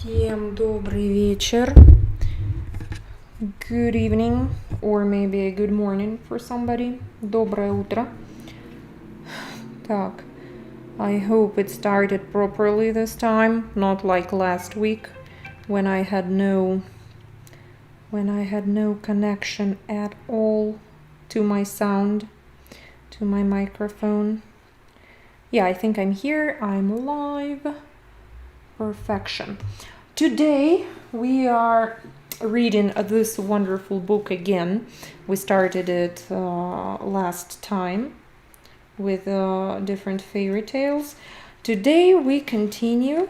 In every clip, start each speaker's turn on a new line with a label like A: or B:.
A: Всем добрый вечер. Good evening, or maybe a good morning for somebody. Доброе утро. Так, I hope it started properly this time, not like last week when I had no connection at all to my sound, to my microphone. Yeah, I think I'm here. I'm live. Perfection. Today we are reading this wonderful book again. We started it last time with different fairy tales. Today we continue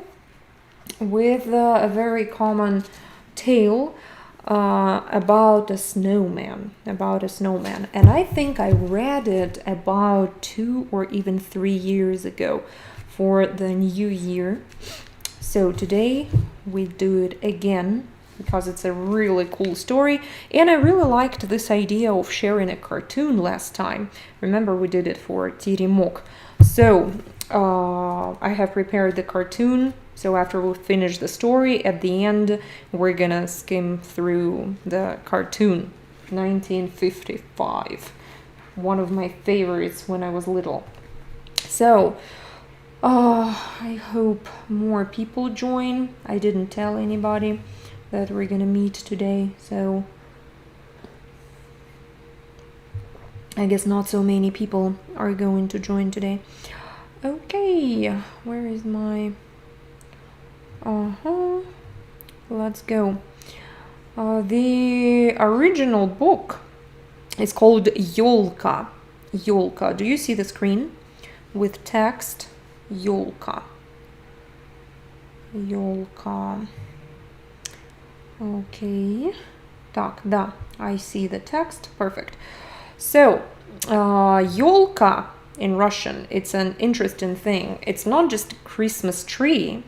A: with a very common tale about a snowman. And I think I read it about 2 or even 3 years ago for the new year. So today we do it again because it's a really cool story, and I really liked this idea of sharing a cartoon last time. Remember, we did it for Tirimok. So I have prepared the cartoon. So after we finish the story, at the end we're gonna skim through the cartoon. 1955, one of my favorites when I was little. So I hope more people join. I didn't tell anybody that we're gonna meet today, so I guess not so many people are going to join today. Okay, where is my... Let's go. The original book is called Yolka. Yolka. Do you see the screen with text? Yolka. Yolka. Okay. Так, да, I see the text. Perfect. So, Yolka in Russian, it's an interesting thing. It's not just Christmas tree,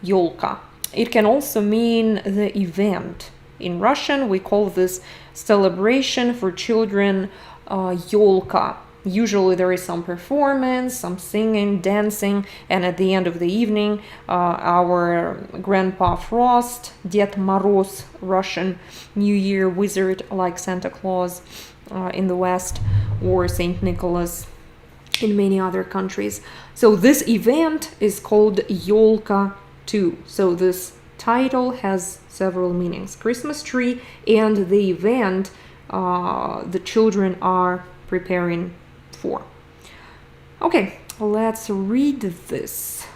A: Yolka. It can also mean the event. In Russian, we call this celebration for children Yolka. Usually there is some performance, some singing, dancing, and at the end of the evening, our Grandpa Frost, Ded Moroz, Russian New Year wizard like Santa Claus in the West, or Saint Nicholas in many other countries. So this event is called Yolka too. So this title has several meanings. Christmas tree and the event the children are preparing for. Okay, let's read this.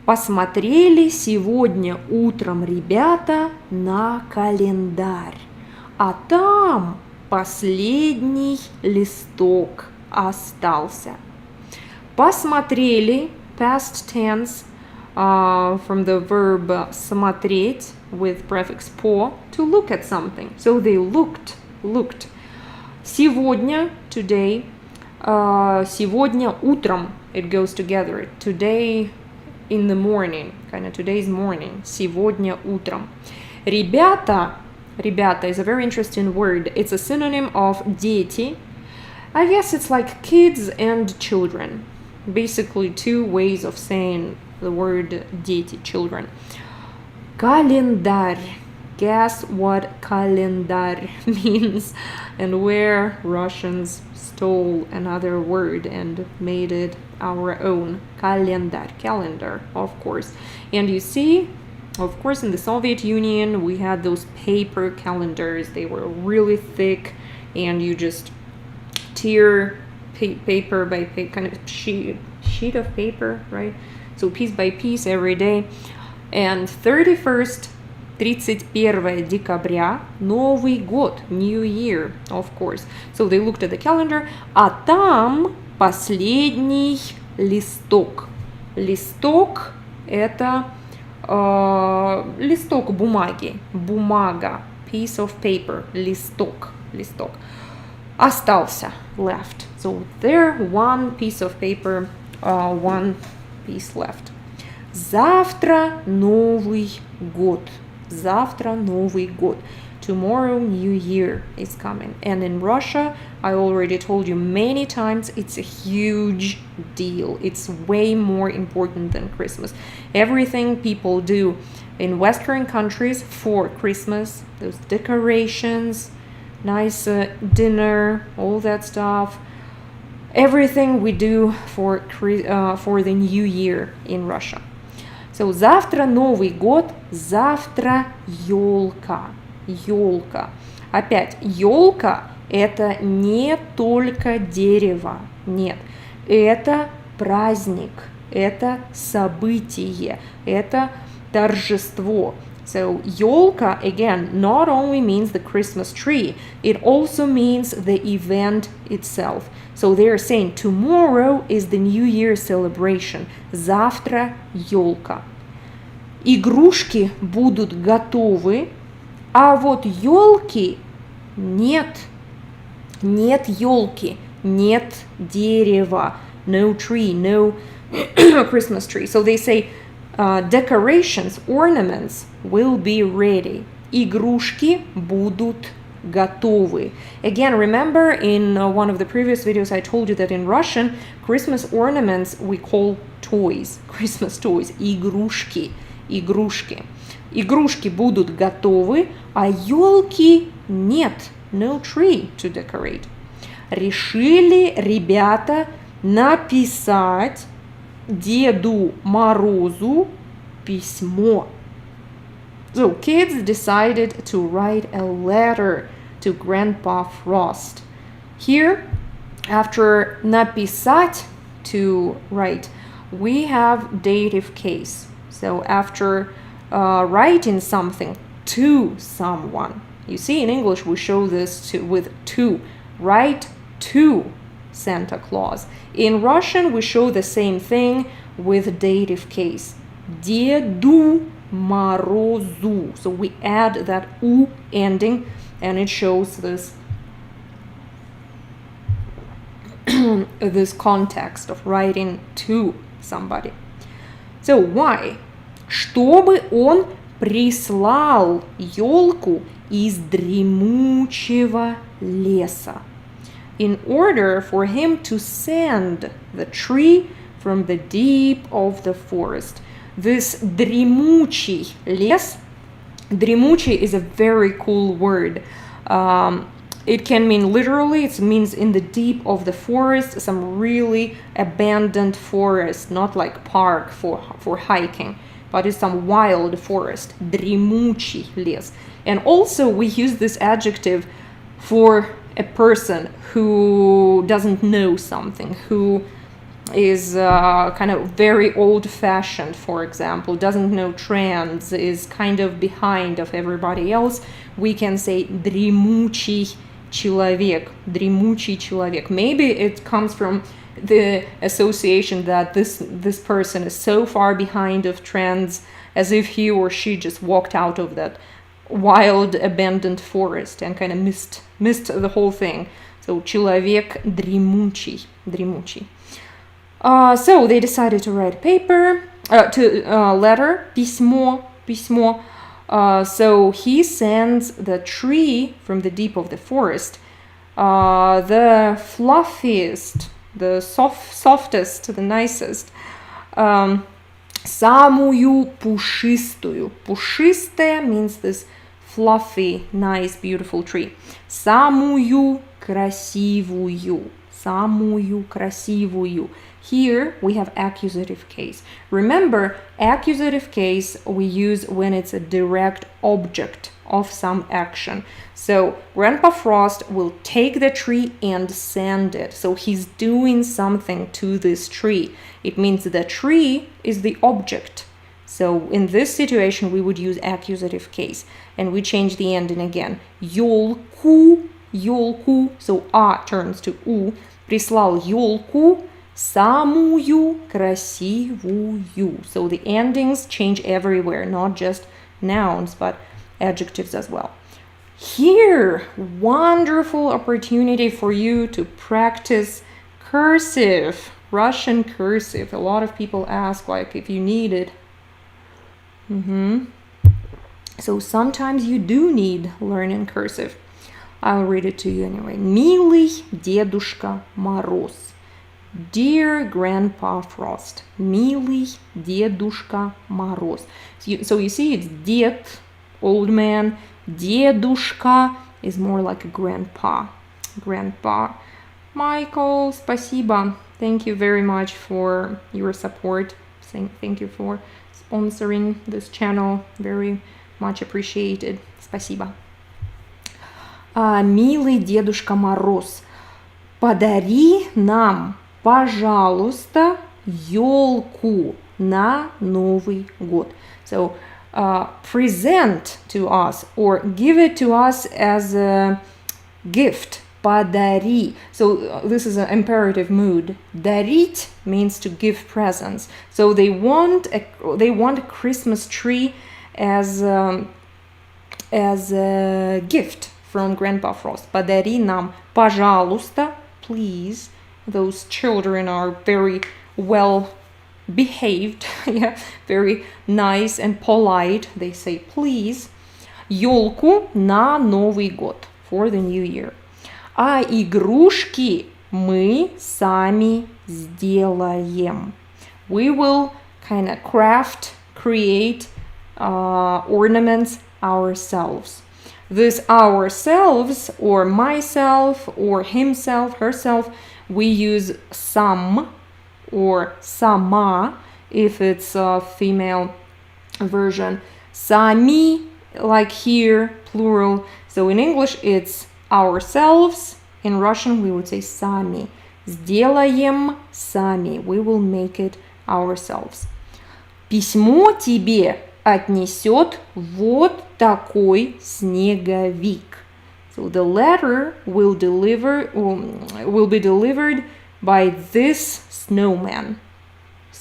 A: Посмотрели сегодня утром ребята на календарь, а там последний листок остался. Посмотрели, past tense, from the verb смотреть with prefix по, to look at something. So they looked. Сегодня, today. Сегодня утром, it goes together. Today in the morning, kind of today's morning. Сегодня утром. Ребята is a very interesting word. It's a synonym of дети. I guess it's like kids and children. Basically two ways of saying the word дети, children. Календарь. Guess what календарь means and where Russians stole another word and made it our own. Календарь, calendar, of course. And you see, of course, in the Soviet Union, we had those paper calendars. They were really thick, and you just tear paper by paper, kind of sheet of paper, right? So piece by piece every day. And 31st, 31 декабря, Новый год, New Year, of course. So they looked at the calendar, а там последний листок. Листок – это листок бумаги, бумага, piece of paper, листок. Остался, left. So there, one piece of paper, one piece left. Завтра Новый год. Завтра Новый год. Tomorrow, New Year is coming. And in Russia, I already told you many times, it's a huge deal. It's way more important than Christmas. Everything people do in Western countries for Christmas, those decorations, nice dinner, all that stuff, everything we do for the New Year in Russia. So, завтра Новый год, завтра елка. Елка. Опять, елка это не только дерево, нет. Это праздник, это событие, это торжество. So, елка, again, not only means the Christmas tree, it also means the event itself. So, they're saying tomorrow is the New Year celebration. Завтра елка. Игрушки будут готовы, а вот елки нет. Нет елки, нет дерева. No tree, no Christmas tree. So they say decorations, ornaments will be ready. Игрушки будут готовы. Again, remember in one of the previous videos I told you that in Russian, Christmas ornaments we call toys. Christmas toys. Игрушки. Игрушки. Игрушки будут готовы, а елки нет. No tree to decorate. Решили ребята написать Деду Морозу письмо. So kids decided to write a letter to Grandpa Frost. Here, after написать, to write, we have dative case. So after writing something to someone, you see in English we show this with to. Write to Santa Claus. In Russian we show the same thing with dative case. Деду Морозу. So we add that U ending and it shows this this context of writing to somebody. So why? Чтобы он прислал елку из дремучего леса. In order for him to send the tree from the deep of the forest. This дремучий лес, дремучий is a very cool word. It can mean literally, it means in the deep of the forest, some really abandoned forest, not like park for hiking, but it's some wild forest, дремучий лес. And also we use this adjective for a person who doesn't know something, who is kind of very old-fashioned, for example, doesn't know trends, is kind of behind of everybody else. We can say дремучий человек, дремучий человек. Maybe it comes from the association that this person is so far behind of trends, as if he or she just walked out of that wild abandoned forest and kind of missed the whole thing. So человек дремучий, дремучий. So they decided to write letter, письмо. So he sends the tree from the deep of the forest, the fluffiest, the softest, the nicest, самую пушистую. Пушистая means this fluffy, nice, beautiful tree. Самую красивую. Самую красивую. Here we have accusative case. Remember, accusative case we use when it's a direct object of some action. So Grandpa Frost will take the tree and send it. So he's doing something to this tree. It means the tree is the object. So in this situation we would use accusative case. And we change the ending again. Ёлку, ёлку. So a turns to u. Прислал ёлку. Самую красивую. So the endings change everywhere, not just nouns, but adjectives as well. Here, wonderful opportunity for you to practice cursive, Russian cursive. A lot of people ask, like, if you need it. So sometimes you do need learning cursive. I'll read it to you anyway. Милый Дедушка Мороз. Dear Grandpa Frost. Милый Дедушка Мороз. So you see it's Ded, old man. Дедушка is more like a grandpa. Grandpa. Michael, спасибо. Thank you very much for your support. Thank you for sponsoring this channel. Very much appreciated. Спасибо. Милый Дедушка Мороз, подари нам, пожалуйста, елку на Новый год. So, present to us or give it to us as a gift. Подари. So this is an imperative mood. Дарить means to give presents. So they want a Christmas tree as a gift from Grandpa Frost. Подари нам, пожалуйста, please. Those children are very well behaved, yeah, very nice and polite. They say please. Ёлку на Новый год, for the new year. А игрушки мы сами сделаем. We will kind of create ornaments ourselves. This ourselves or myself or himself, herself, we use сам or сама if it's a female version. Сами, like here, plural. So in English it's ourselves. In Russian we would say сами. Сделаем сами. We will make it ourselves. Письмо тебе отнесет вот такой снеговик. So the letter will be delivered by this snowman.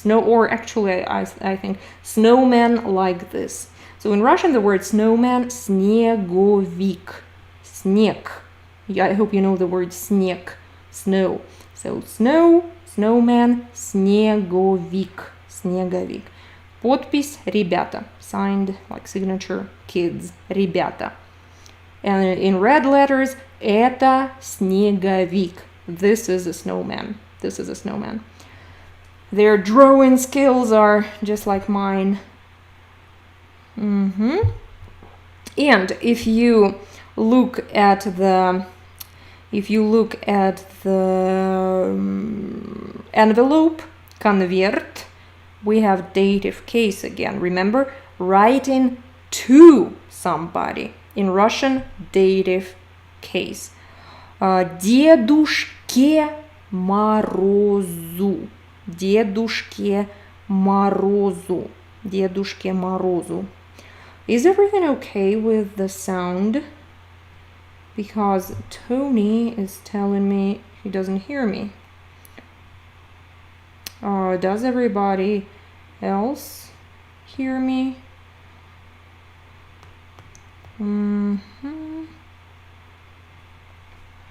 A: I think snowman like this. So in Russian the word snowman, снеговик. Снег. I hope you know the word снег, snow. So snow, snowman, снеговик. Снеговик. Подпись ребята. Signed like signature kids. Ребята. And in red letters, это снеговик. This is a snowman. This is a snowman. Their drawing skills are just like mine. And if you look at the envelope, конверт, we have dative case again. Remember, writing to somebody. In Russian, dative case. Дедушке Морозу. Дедушке Морозу. Дедушке Морозу. Is everything okay with the sound? Because Tony is telling me he doesn't hear me. Does everybody else hear me?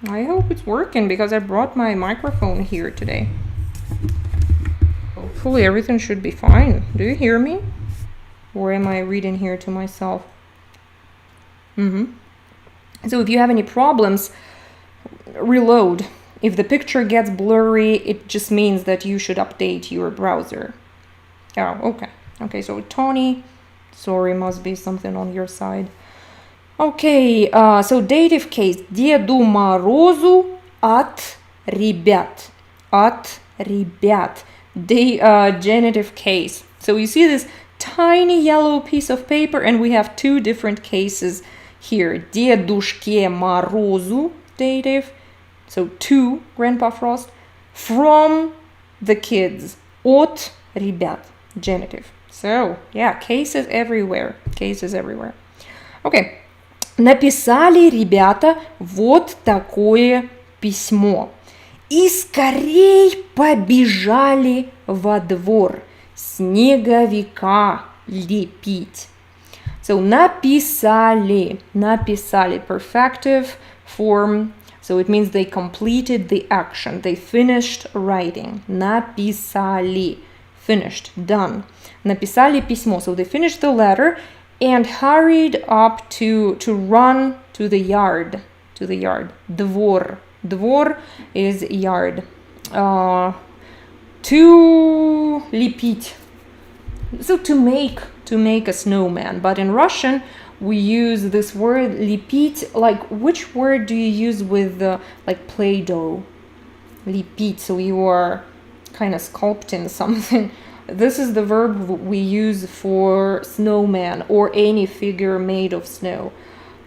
A: I hope it's working because I brought my microphone here today. Hopefully everything should be fine. Do you hear me? Or am I reading here to myself? So if you have any problems, reload. If the picture gets blurry, it just means that you should update your browser. Oh, okay. Okay, so Tony, sorry, must be something on your side. Okay, so dative case. Деду Морозу от ребят. От ребят. Genitive case. So you see this tiny yellow piece of paper and we have two different cases here. Дедушке Морозу, dative. So to Grandpa Frost. From the kids. От ребят, genitive. So, yeah, cases everywhere. Cases everywhere. Okay. Написали ребята вот такое письмо. И скорей побежали во двор снеговика лепить. So написали, perfective form. So it means they completed the action. They finished writing. Написали, finished, done. Написали письмо. So they finished the letter and hurried up to run to the yard. Двор. Двор is yard. To лепить. So to make a snowman. But in Russian, we use this word лепить. Like, which word do you use with like Play-Doh? Лепить. So you are kind of sculpting something. This is the verb we use for snowman or any figure made of snow.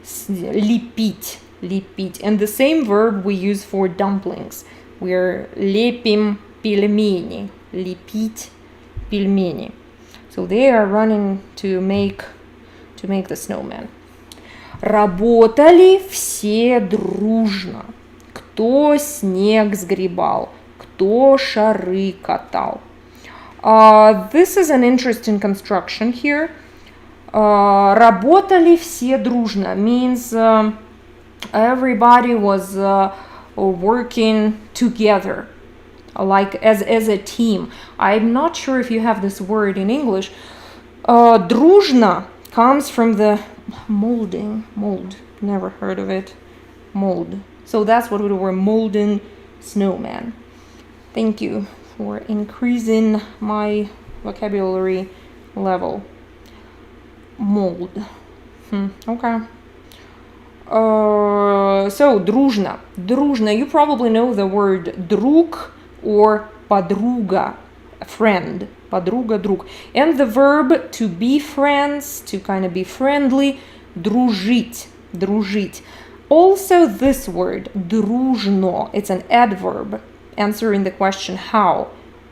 A: Лепить. Лепить. And the same verb we use for dumplings. We're лепим пельмени. Лепить пельмени. So they are running to make the snowman. Работали все дружно. Кто снег сгребал, кто шары катал. This is an interesting construction here. Работали все дружно means everybody was working together, like as a team. I'm not sure if you have this word in English. Дружно comes from the mold, never heard of it, mold. So that's what we were molding snowman. Thank you for increasing my vocabulary level. Mold. Okay. So дружно. Дружно. You probably know the word друг or подруга, friend. Подруга, друг. And the verb to be friends, to kind of be friendly, дружить. Дружить. Also this word, дружно, it's an adverb answering the question how.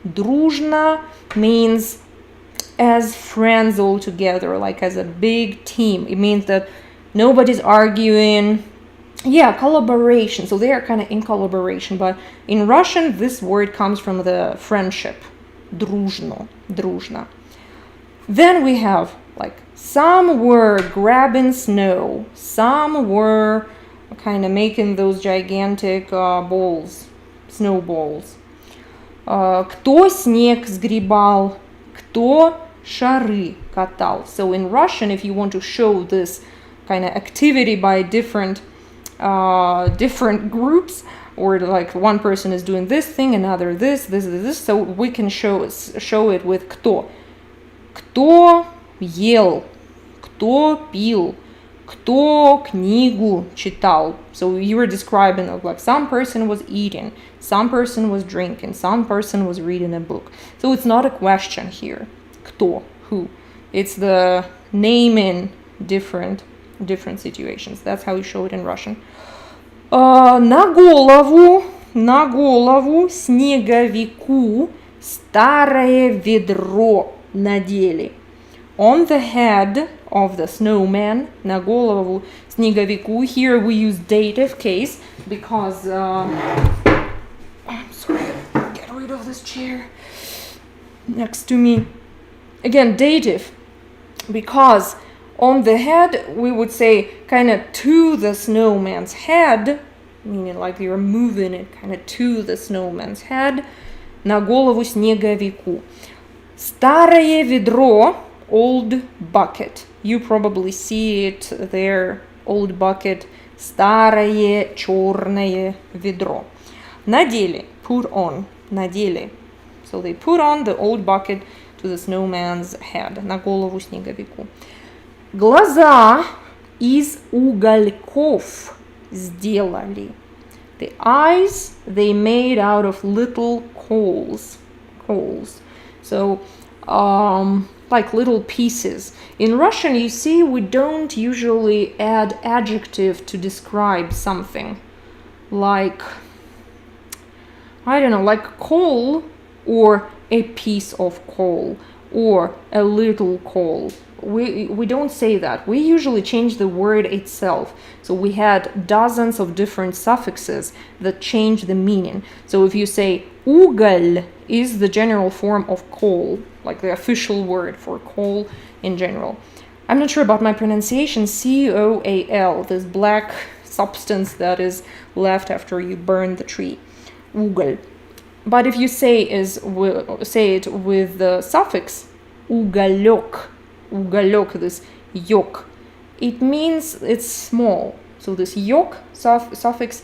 A: Дружно means as friends all together, like as a big team. It means that nobody's arguing. Yeah, collaboration. So they are kind of in collaboration. But in Russian, this word comes from the friendship. Дружно. Дружно. Then we have like some were grabbing snow. Some were kind of making those gigantic balls, snowballs. Кто снег сгребал, кто шары катал. So in Russian, if you want to show this kind of activity by different groups, or like one person is doing this thing, another this, so we can show it with кто. Кто ел, кто пил, кто книгу читал. So you were describing like some person was eating, some person was drinking, some person was reading a book. So it's not a question here. Кто, who. It's the naming different situations. That's how you show it in Russian. На голову снеговику старое ведро надели. On the head of the snowman, на голову снеговику. Here we use dative case because I'm sorry, get rid of this chair next to me. Again, dative, because on the head we would say kind of to the snowman's head, meaning like you're moving it kind of to the snowman's head. На голову снеговику. Старое ведро, old bucket. You probably see it there, old bucket. Старое черное ведро. Надели, put on, надели. So they put on the old bucket to the snowman's head. На голову снеговику. Глаза из угольков сделали. The eyes they made out of little coals. So like little pieces. In Russian, you see, we don't usually add adjective to describe something. Like, I don't know, like coal or a piece of coal or a little coal. We don't say that. We usually change the word itself. So we had dozens of different suffixes that change the meaning. So if you say уголь is the general form of coal, like the official word for coal in general. I'm not sure about my pronunciation. COAL, this black substance that is left after you burn the tree. Уголь. But if you say it with the suffix уголек, this yok. It means it's small. So this yok suffix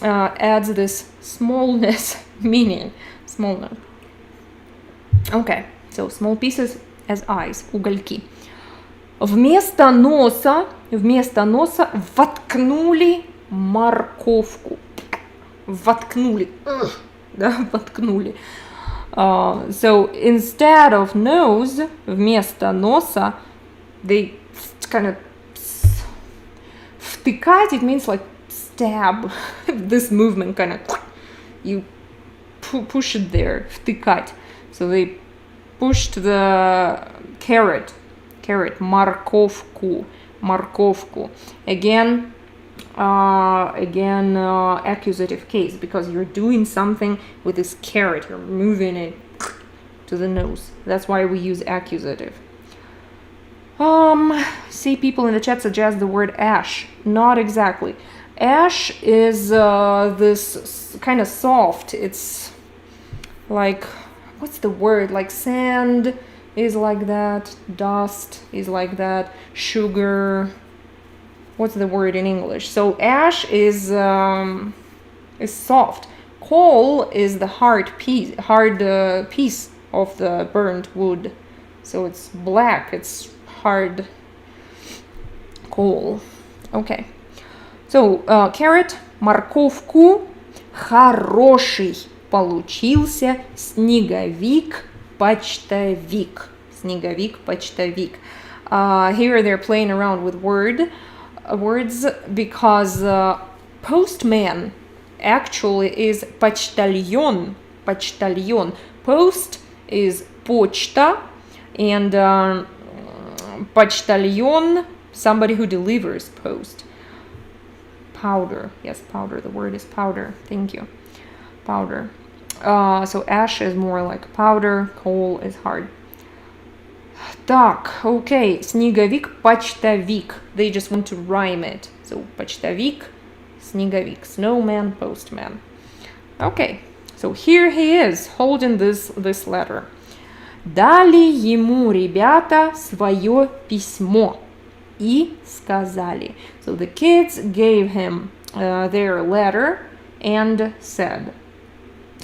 A: adds this smallness meaning. Smallness. Okay, so small pieces as eyes, угольки. Вместо носа воткнули морковку. Воткнули. Да, воткнули. So instead of nose, вместо носа, they kind of втыкать, it means like stab. This movement kind of, you push it there, втыкать. So they pushed the carrot, морковку. Again, accusative case, because you're doing something with this carrot, you're moving it to the nose. That's why we use accusative. See, people in the chat suggest the word ash. Not exactly. Ash is this kind of soft. It's like, what's the word? Like sand is like that. Dust is like that. Sugar. What's the word in English? So ash is soft. Coal is the hard piece of the burnt wood. So it's black. It's hard coal. Okay. So carrot, морковку. Хороший получился снеговик-почтовик. Снеговик-почтовик. Here they're playing around with words because postman actually is почтальон. Post is почта, and почтальон, somebody who delivers post. Powder, yes, powder, the word is powder. Thank you. Powder. So ash is more like powder, coal is hard. Так, okay, снеговик-почтовик. They just want to rhyme it. So почтовик, снеговик, snowman, postman. Okay, so here he is holding this letter. Дали ему ребята свое письмо и сказали. So the kids gave him their letter and said.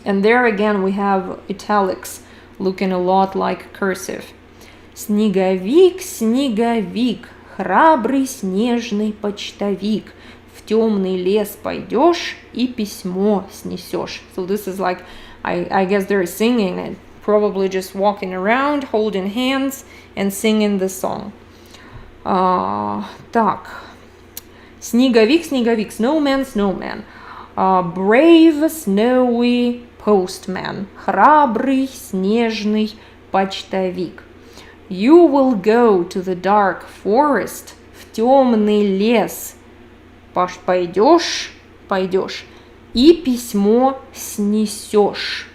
A: And there again we have italics looking a lot like cursive. Снеговик, снеговик, храбрый снежный почтовик, в темный лес пойдешь и письмо снесешь. So this is like, I guess they're singing it, probably just walking around, holding hands and singing the song. Так, снеговик, снеговик, snowman, snowman, brave, snowy postman, храбрый снежный почтовик. You will go to the dark forest, в темный лес пойдешь, и письмо снесешь,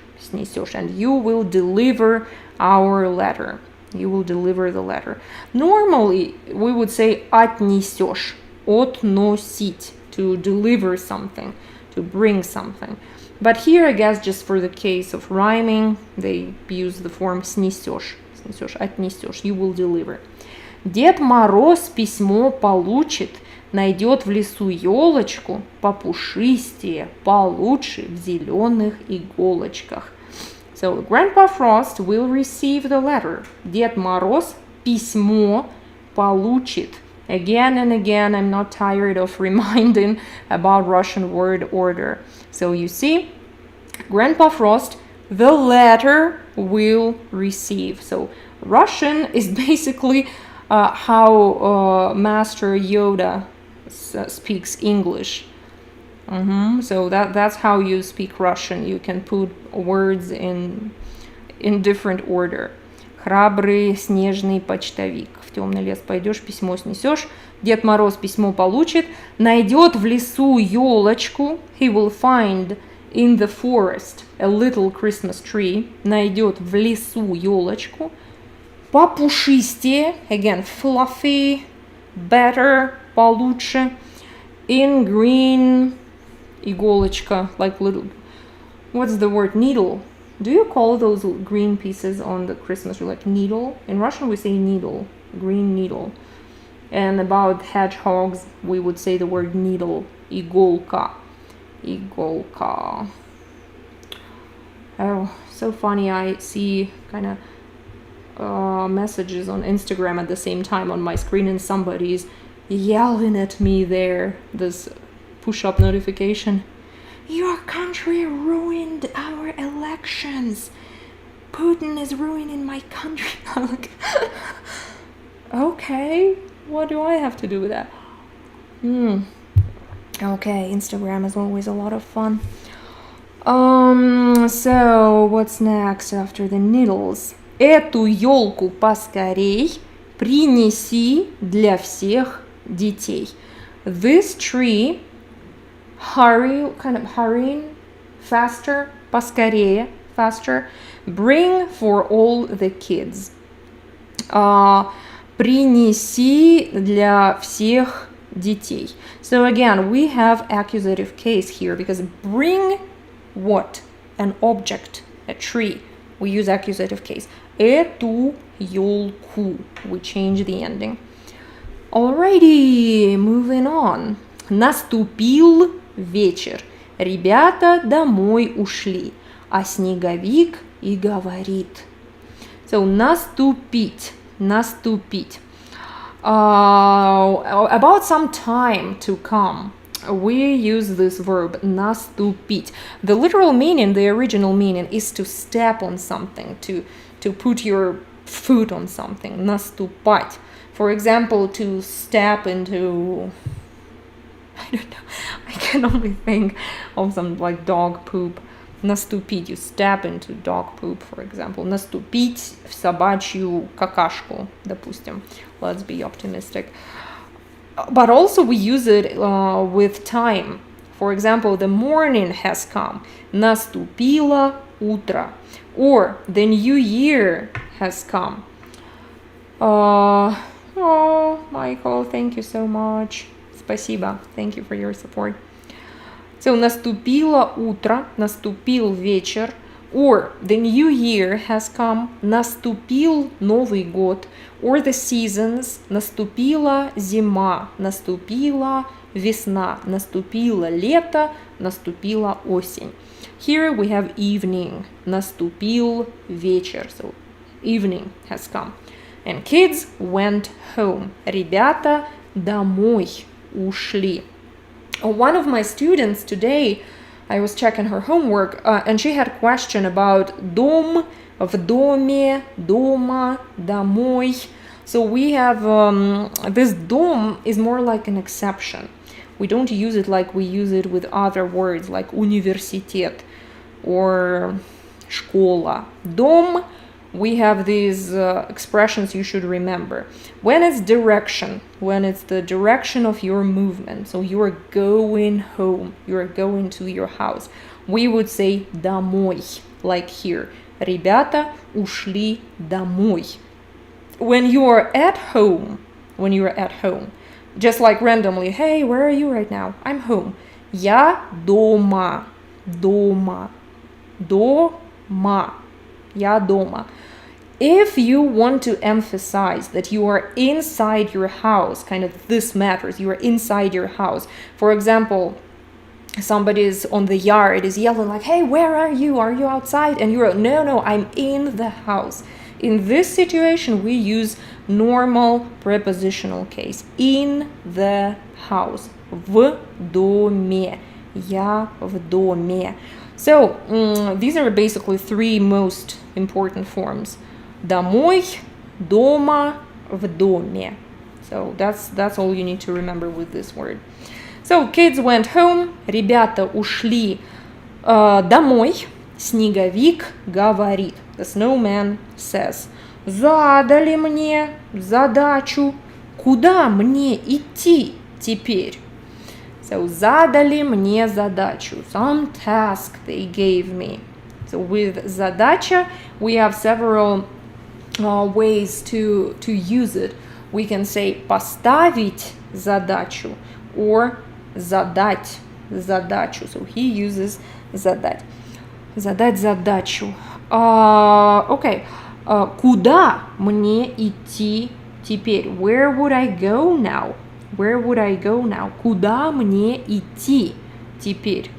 A: and you will deliver our letter. You will deliver the letter. Normally, we would say отнесешь, относить, to deliver something, to bring something. But here, I guess, just for the case of rhyming, they use the form снесешь, отнесешь, you will deliver. Дед Мороз письмо получит, найдет в лесу елочку попушистее, получше в зеленых иголочках. So Grandpa Frost will receive the letter. Дед Мороз письмо получит. Again and again, I'm not tired of reminding about Russian word order. So you see, Grandpa Frost, the letter will receive. So Russian is basically how Master Yoda speaks English. So that's how you speak Russian. You can put words in different order. Храбрый снежный почтовик. В темный лес пойдешь, письмо снесешь. Дед Мороз письмо получит. Найдет в лесу елочку. He will find in the forest a little Christmas tree. Найдет в лесу елочку. Попушистее. Again, fluffy, better, получше. In green, иголочка, like little, what's the word, needle. Do you call those green pieces on the Christmas tree like needle? In Russian we say needle, green needle. And about hedgehogs, we would say the word needle, iголка. Iголка. Oh, so funny. I see kind of messages on Instagram at the same time on my screen, and somebody's yelling at me there. This push-up notification. Your country ruined our elections. Putin is ruining my country. I'm like, okay, what do I have to do with that? Okay, Instagram is always a lot of fun. So what's next after the needles? Эту елку поскорей принеси для всех детей. This tree, hurrying, faster, поскорее, faster, bring for all the kids. Принеси для всех детей. So again, we have accusative case here because bring what? An object, a tree. We use accusative case. Эту елку. We change the ending. Alrighty, moving on. Наступил вечер. Ребята домой ушли. А снеговик и говорит. So, наступить. Наступить. About some time to come. We use this verb наступить. The literal meaning, the original meaning, is to step on something, to put your foot on something. Наступать. For example, to step into, I don't know, I can only think of some like dog poop. Наступить, you step into dog poop, for example. Наступить в собачью какашку, допустим. Let's be optimistic. But also we use it with time. For example, the morning has come. Наступило утро. Or the new year has come. Oh, Michael, thank you so much. Спасибо. Thank you for your support. So, наступило утро, наступил вечер. Or the new year has come. Наступил Новый год. Or the seasons. Наступила зима. Наступила весна. Наступило лето. Наступила осень. Here we have evening. Наступил вечер. So, evening has come. And kids went home. Ребята домой ушли. One of my students today, I was checking her homework, and she had a question about дом, в доме, дома, домой. So we have, this дом is more like an exception. We don't use it like we use it with other words, like университет or школа. Дом, we have these expressions you should remember. When it's direction, when it's the direction of your movement, so you are going home, you are going to your house, we would say домой, like here. Ребята ушли домой. When you are at home, just like randomly, hey, where are you right now? I'm home. Я дома, дома, дома. Я дома. If you want to emphasize that you are inside your house, kind of this matters, you are inside your house. For example, somebody is on the yard, is yelling like, hey, where are you? Are you outside? And you're, no, I'm in the house. In this situation, we use normal prepositional case. In the house. В доме. Я в доме. So, these are basically three most important forms. Домой, дома, в доме. So, that's all you need to remember with this word. So, kids went home, ребята ушли домой, снеговик говорит. The snowman says, задали мне задачу, куда мне идти теперь? So, задали мне задачу. Some task they gave me. So, with задача, we have several ways to use it. We can say поставить задачу or задать задачу. So, he uses задать. Задать задачу. Okay. Куда мне идти Теперь, where would I go now? Where would I go now? Куда мне идти? Теперь.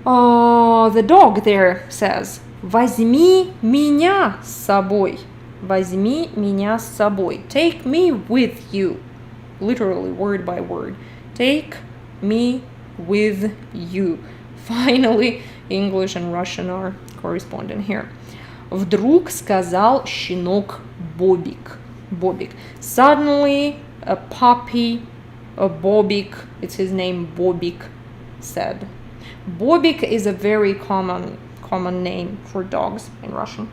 A: The dog there says, возьми меня с собой. Возьми меня с собой. Take me with you. Literally, word by word. Take me with you. Finally, English and Russian are corresponding here. Вдруг сказал щенок Бобик. Бобик. Suddenly, a puppy, a Bobik, it's his name, Bobik, said. Bobik is a very common name for dogs in Russian.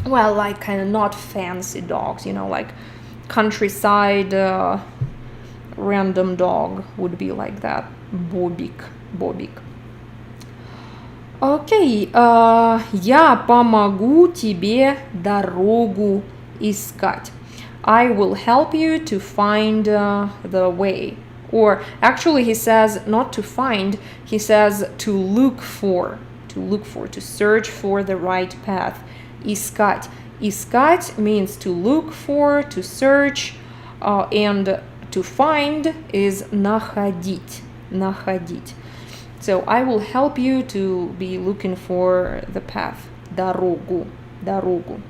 A: Well, like kind of not fancy dogs, you know, like countryside random dog would be like that. Bobik, Bobik. Окей, я помогу тебе дорогу искать. I will help you to find the way. Or actually he says not to find, he says to look for, to search for the right path. Искать. Искать means to look for, to search, and to find is находить, находить. So I will help you to be looking for the path. Дорогу, дорогу.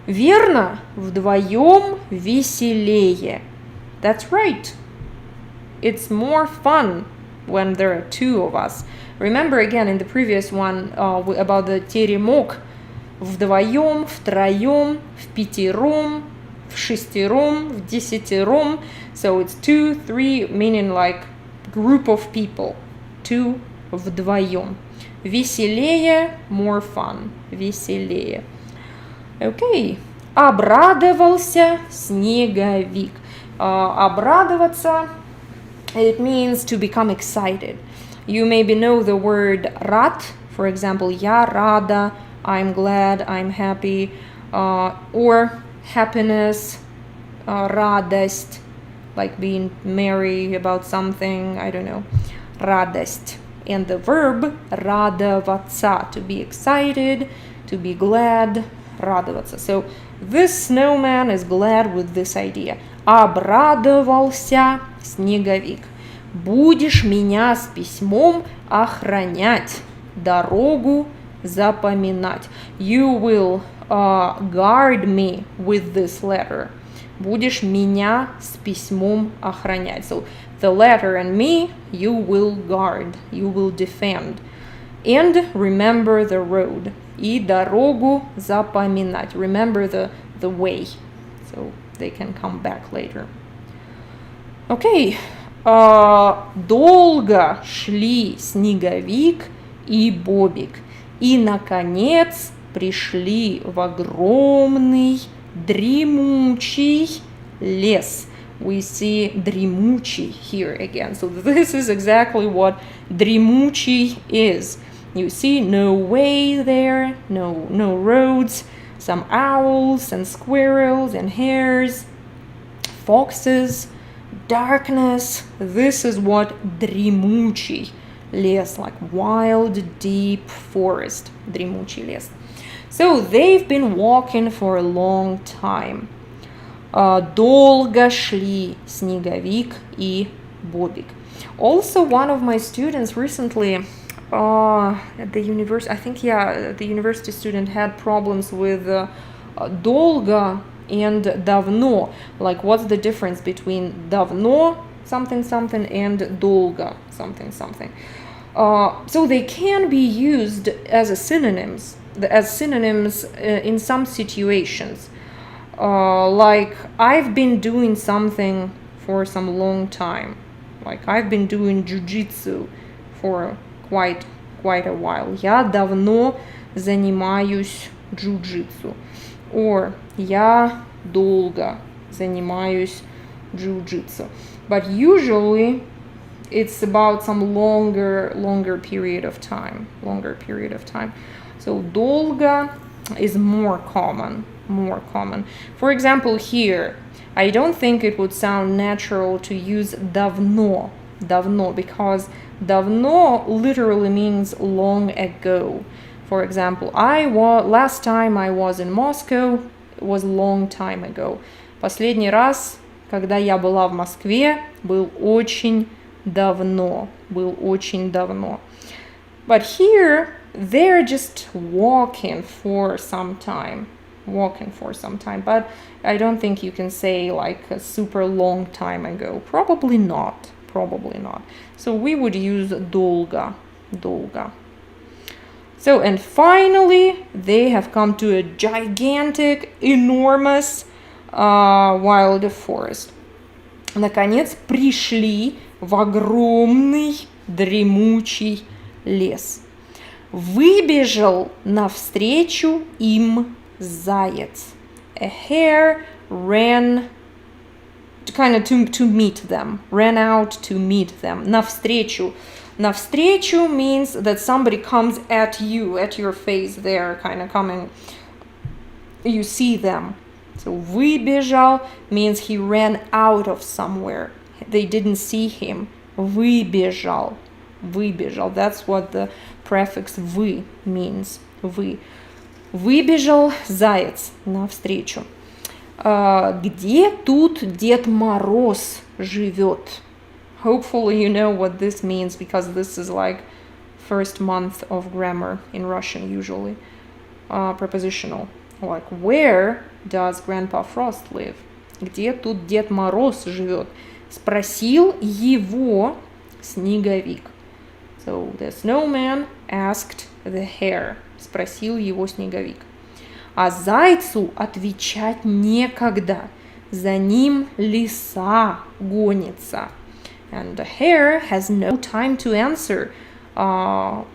A: Верно, вдвоем веселее. That's right. It's more fun when there are two of us. Remember again in the previous one about the теремок. Вдвоем, втроем, впятером, вшестером, вдесятером. So it's 2, 3, meaning like group of people. 2 вдвоем. Веселее, more fun. Веселее. Окей. Обрадовался снеговик. Обрадоваться, it means to become excited. You maybe know the word рад. For example, я рада, I'm glad, I'm happy. Or happiness, радость, like being merry about something, I don't know. Радость. And the verb радоваться, to be excited, to be glad, радоваться. So this snowman is glad with this idea. Обрадовался снеговик. Будешь меня с письмом охранять, дорогу запоминать. You will guard me with this letter. Будешь меня с письмом охранять. So the letter and me, you will guard, you will defend. And remember the road. И дорогу запоминать. Remember the way. So they can come back later. Okay. Долго шли снеговик и Бобик. И, наконец, пришли в огромный дремучий лес. We see дремучий here again. So this is exactly what дремучий is. You see no way there, no roads, some owls and squirrels and hares, foxes, darkness. This is what дремучий лес, like wild, deep forest. Дремучий лес. So they've been walking for a long time. Долго шли снеговик и Бобик. Also, one of my students recently at the university, I think, the university student had problems with долго and давно. Like, what's the difference between давно something something and долго something something? So they can be used as synonyms in some situations. Like, I've been doing something for some long time. Like, I've been doing jiu-jitsu for quite a while. Я давно занимаюсь jiu-jitsu. Or я долго занимаюсь jiu-jitsu. But usually it's about some longer period of time. So долго is more common. For example, here, I don't think it would sound natural to use давно, because давно literally means long ago. For example, last time I was in Moscow, It was a long time ago. Последний раз, когда я была в Москве, был очень давно. But here, they're just walking for some time. But I don't think you can say like a super long time ago. Probably not. So we would use долго. So, and finally, they have come to a gigantic, enormous wild forest. Наконец, пришли в огромный, дремучий лес. Выбежал навстречу им заяц. A hare ran to meet them. Ran out to meet them. Навстречу. Навстречу means that somebody comes at you, at your face. They're kind of coming. You see them. So выбежал means he ran out of somewhere. They didn't see him. Выбежал. That's what the prefix вы means. Вы. Выбежал заяц навстречу. Где тут Дед Мороз живет? Hopefully you know what this means, because this is like first month of grammar in Russian usually. Prepositional. Like, where does Grandpa Frost live? Где тут Дед Мороз живет? Спросил его снеговик. So the snowman asked the hare. Спросил его снеговик. А зайцу отвечать некогда. За ним лиса гонится. And the hare has no time to answer. A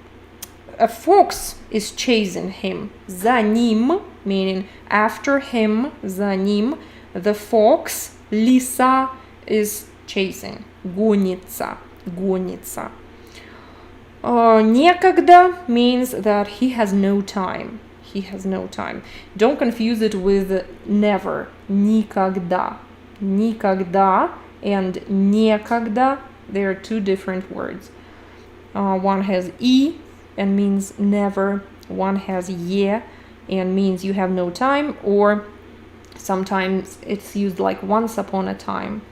A: fox is chasing him. За ним, meaning after him, за ним. The fox, лиса, is chasing. Гонится. Некогда means that he has no time. Don't confuse it with never. Никогда. And некогда, they are two different words. One has e and means never. One has ye and means you have no time, or sometimes it's used like once upon a time.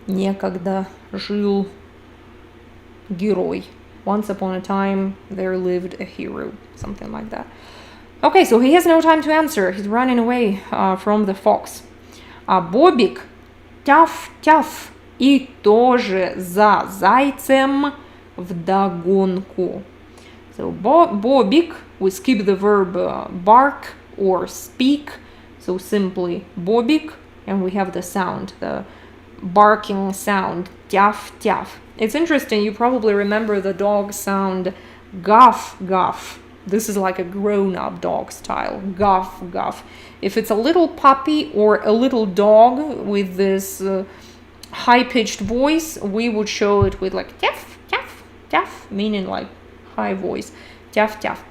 A: Некогда жил герой. Once upon a time there lived a hero. Something like that. Okay, so he has no time to answer. He's running away from the fox. А Бобик тяф-тяф и тоже за зайцем вдогонку. So Bobik, we skip the verb bark or speak. So simply Bobik, and we have the sound, the barking sound, tяф-тяф. It's interesting, you probably remember the dog sound guff. This is like a grown-up dog style, guff. If it's a little puppy or a little dog with this high-pitched voice, we would show it with like tяф, meaning like high voice, tяф.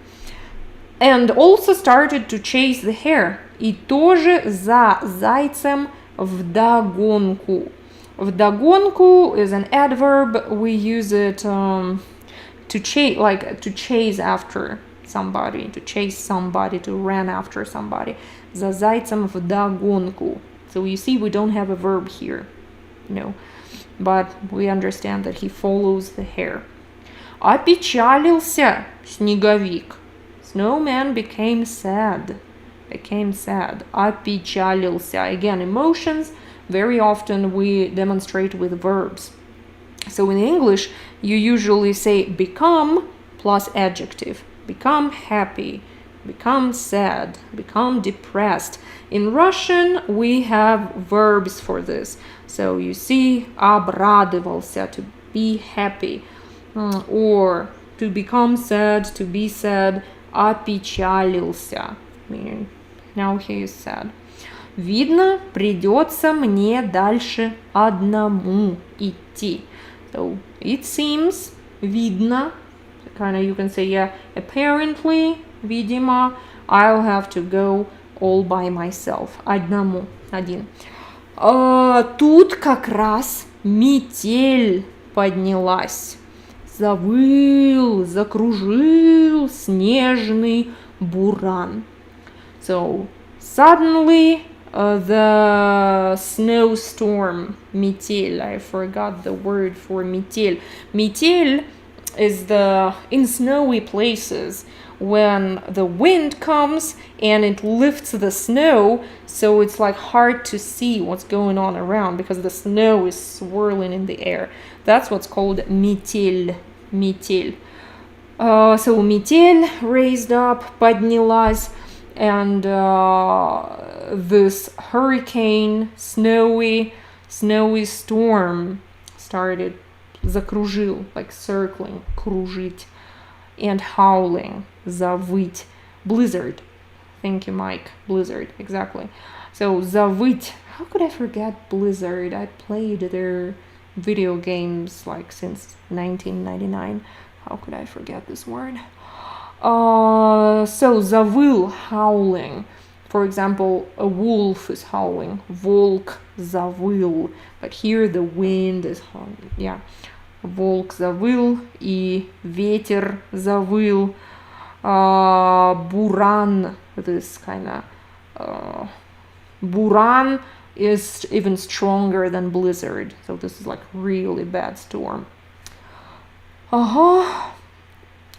A: And also started to chase the hare. И тоже за зайцем вдогонку. Вдогонку is an adverb. We use it to chase after somebody, to run after somebody. За зайцем вдогонку. So you see, we don't have a verb here, but we understand that he follows the hare. Опечалился снеговик. Snowman became sad. Опечалился. Again, emotions. Very often we demonstrate with verbs. So in English, you usually say become plus adjective. Become happy, become sad, become depressed. In Russian, we have verbs for this. So you see, обрадовался, to be happy. Or to become sad, to be sad, опечалился, meaning now he is sad. Видно, придется мне дальше одному идти. So it seems, видно, kind of you can say, yeah, apparently, видимо, I'll have to go all by myself. Одному, один. Тут как раз метель поднялась. Завыл, закружил снежный буран. So, Suddenly, the snowstorm, метель. I forgot the word for метель. Метель is in snowy places when the wind comes and it lifts the snow, so it's like hard to see what's going on around because the snow is swirling in the air. That's what's called метель. Метель. So метель raised up, поднялась, and this hurricane, snowy storm started, закружил, like circling, кружить, and howling, завыть, blizzard. Thank you, Mike. Blizzard, exactly. So завыть. How could I forget Blizzard? I played their video games like since 1999. How could I forget this word? So завыл, howling. For example, a wolf is howling. Волк завыл. But here the wind is howling. Yeah. Волк завыл и ветер завыл. Буран, this kind of буран is even stronger than blizzard. So this is like really bad storm.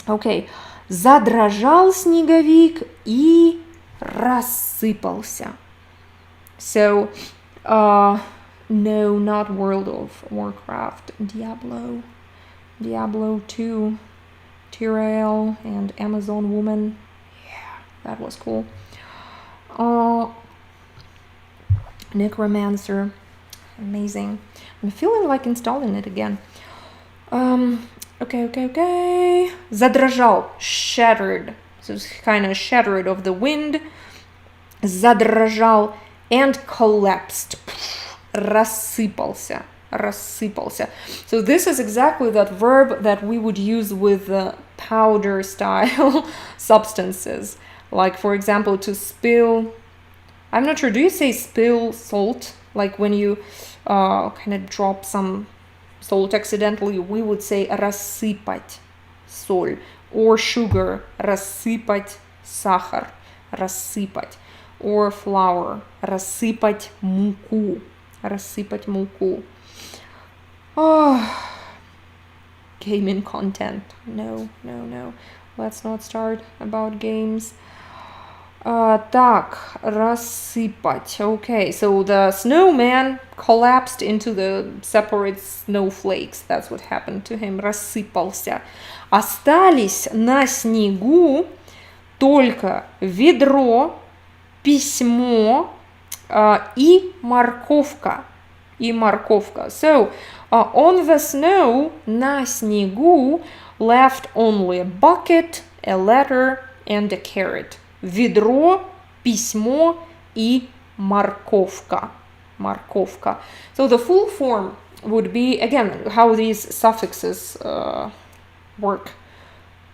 A: Okay. Задрожал снеговик и рассыпался. So, no, not World of Warcraft. Diablo 2, Tyrael, and Amazon Woman. Yeah, that was cool. Necromancer. Amazing. I'm feeling like installing it again. Okay. Задрожал, shattered. So it's kind of shattered of the wind. Задрожал and collapsed. Рассыпался. So this is exactly that verb that we would use with powder style substances. Like, for example, to spill. I'm not sure. Do you say spill salt? Like when you kind of drop some salt accidentally, we would say рассыпать соль. Or sugar, рассыпать сахар, рассыпать. Or flour, рассыпать муку, рассыпать муку. Gaming content. No. Let's not start about games. Так, рассыпать. Okay, so the snowman collapsed into the separate snowflakes. That's what happened to him. Рассыпался. Остались на снегу только ведро, письмо и морковка. So, on the snow, на снегу, left only a bucket, a letter, and a carrot. Ведро, письмо и морковка. So the full form would be, again, how these suffixes work.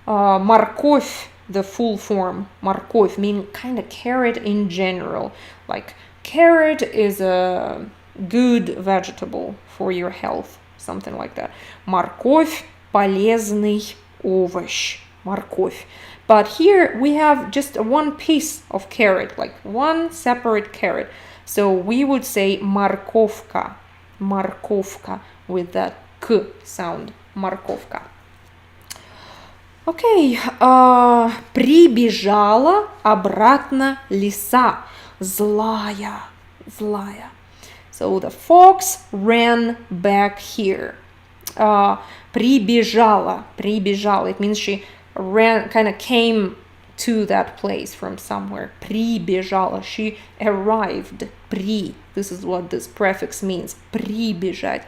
A: Морковь, the full form, морковь, mean kind of carrot in general. Like, carrot is a good vegetable for your health, something like that. Морковь, полезный овощ. Морковь. But here we have just one piece of carrot, like one separate carrot. So we would say морковка, with that k sound, морковка. Okay, прибежала обратно лиса, злая. So the fox ran back here. Прибежала, it means she ran, kind of came to that place from somewhere. Прибежала, she arrived. This is what this prefix means. Прибежать.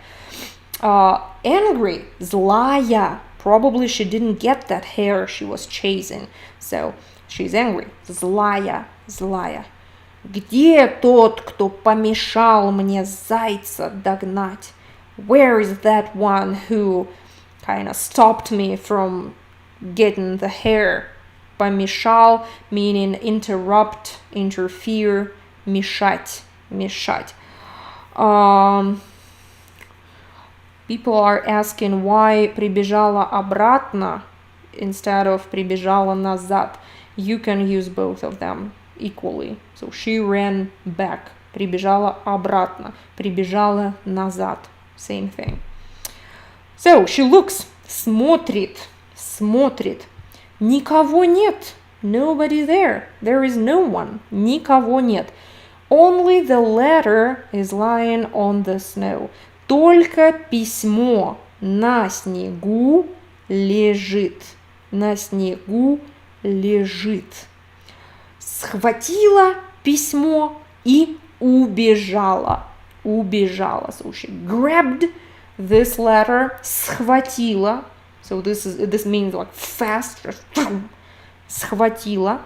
A: Angry, злая. Probably she didn't get that hare she was chasing. So she's angry. Злая. Где тот, кто помешал мне зайца догнать? Where is that one who kind of stopped me from getting the hare? Помешал, meaning interrupt, interfere, мешать. People are asking why прибежала обратно instead of прибежала назад. You can use both of them equally. So So she ran back. Прибежала обратно. Прибежала назад. Same thing. So she looks. Смотрит. Смотрит. Никого нет. Nobody there. There is no one. Никого нет. Only the letter is lying on the snow. Только письмо на снегу лежит. На снегу лежит. Схватила письмо и убежала. Убежала. So she grabbed this letter. Схватила. So this means like fast. Схватила.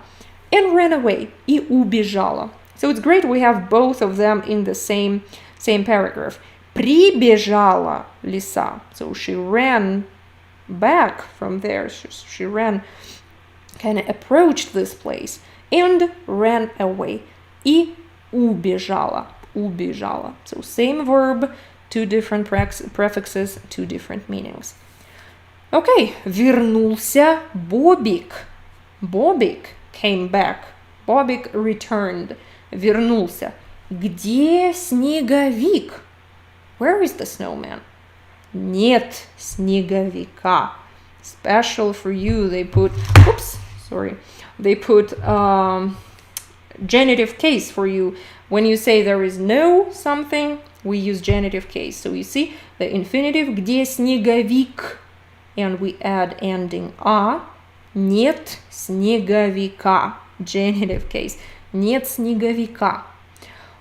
A: And ran away. И убежала. So it's great we have both of them in the same paragraph. Прибежала лиса. So she ran back from there. She ran, kind of approached this place and ran away. И убежала. Убежала. So same verb, two different prefixes, two different meanings. Okay, вернулся Бобик. Бобик came back. Бобик returned. Вернулся. Где снеговик? Where is the snowman? Нет снеговика. Special for you, they put, they put genitive case for you. When you say there is no something, we use genitive case. So you see the infinitive, где снеговик, and we add ending a. Нет снеговика. Genitive case. Нет снеговика.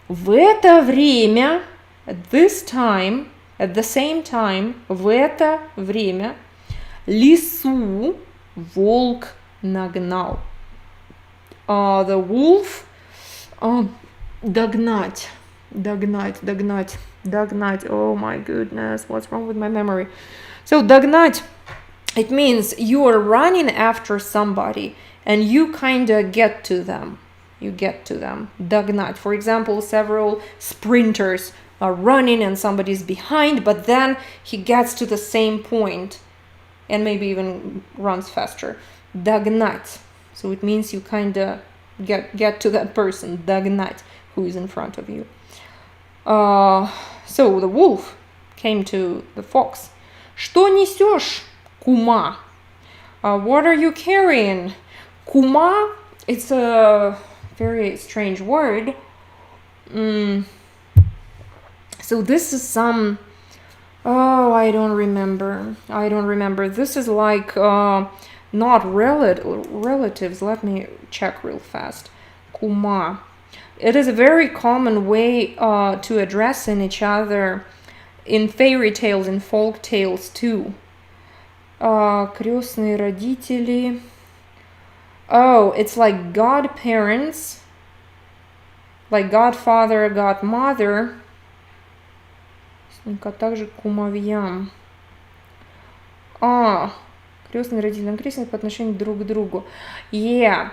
A: В это время, at this time, at the same time, в это время, лису волк нагнал. The wolf, догнать. Oh my goodness, what's wrong with my memory? So догнать, it means you are running after somebody and you kind of get to them. You get to them. Догнать. For example, several sprinters are running and somebody's behind, but then he gets to the same point and maybe even runs faster. Догнать. So it means you kind of get to that person. Догнать, who is in front of you. So the wolf came to the fox. Что несешь, кума? What are you carrying? Кума, it's a very strange word. So this is some, I don't remember. This is like not relatives. Let me check real fast. Кума. It is a very common way to addressing each other in fairy tales, in folk tales too. Крестные родители. Oh, it's like godparents, like godfather, godmother. А также кумовьям. Крестные родители, крестные по отношению друг к другу. Yeah.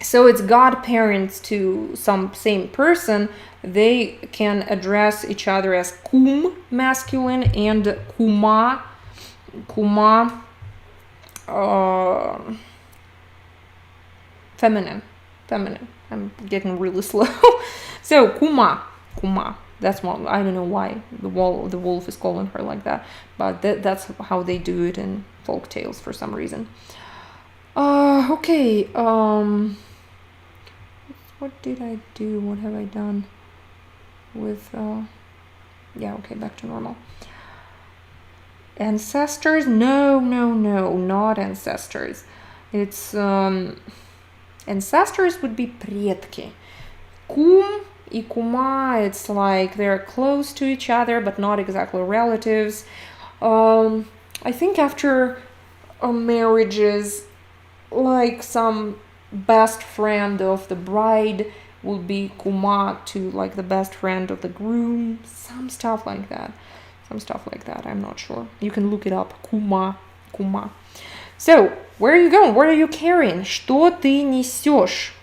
A: So it's godparents to some same person. They can address each other as kum, masculine, and kuma, feminine. I'm getting really slow. So kuma. That's one. I don't know why the wolf is calling her like that, but that's how they do it in folk tales for some reason. Okay. What did I do? What have I done with? Yeah. Okay. Back to normal. Ancestors? No, not ancestors. It's ancestors would be предки. Кум и кума, it's like they're close to each other but not exactly relatives. I think after marriages, like some best friend of the bride will be кума to like the best friend of the groom. Some stuff like that. I'm not sure. You can look it up. Кума. So, where are you going? What are you carrying? Что ты несешь?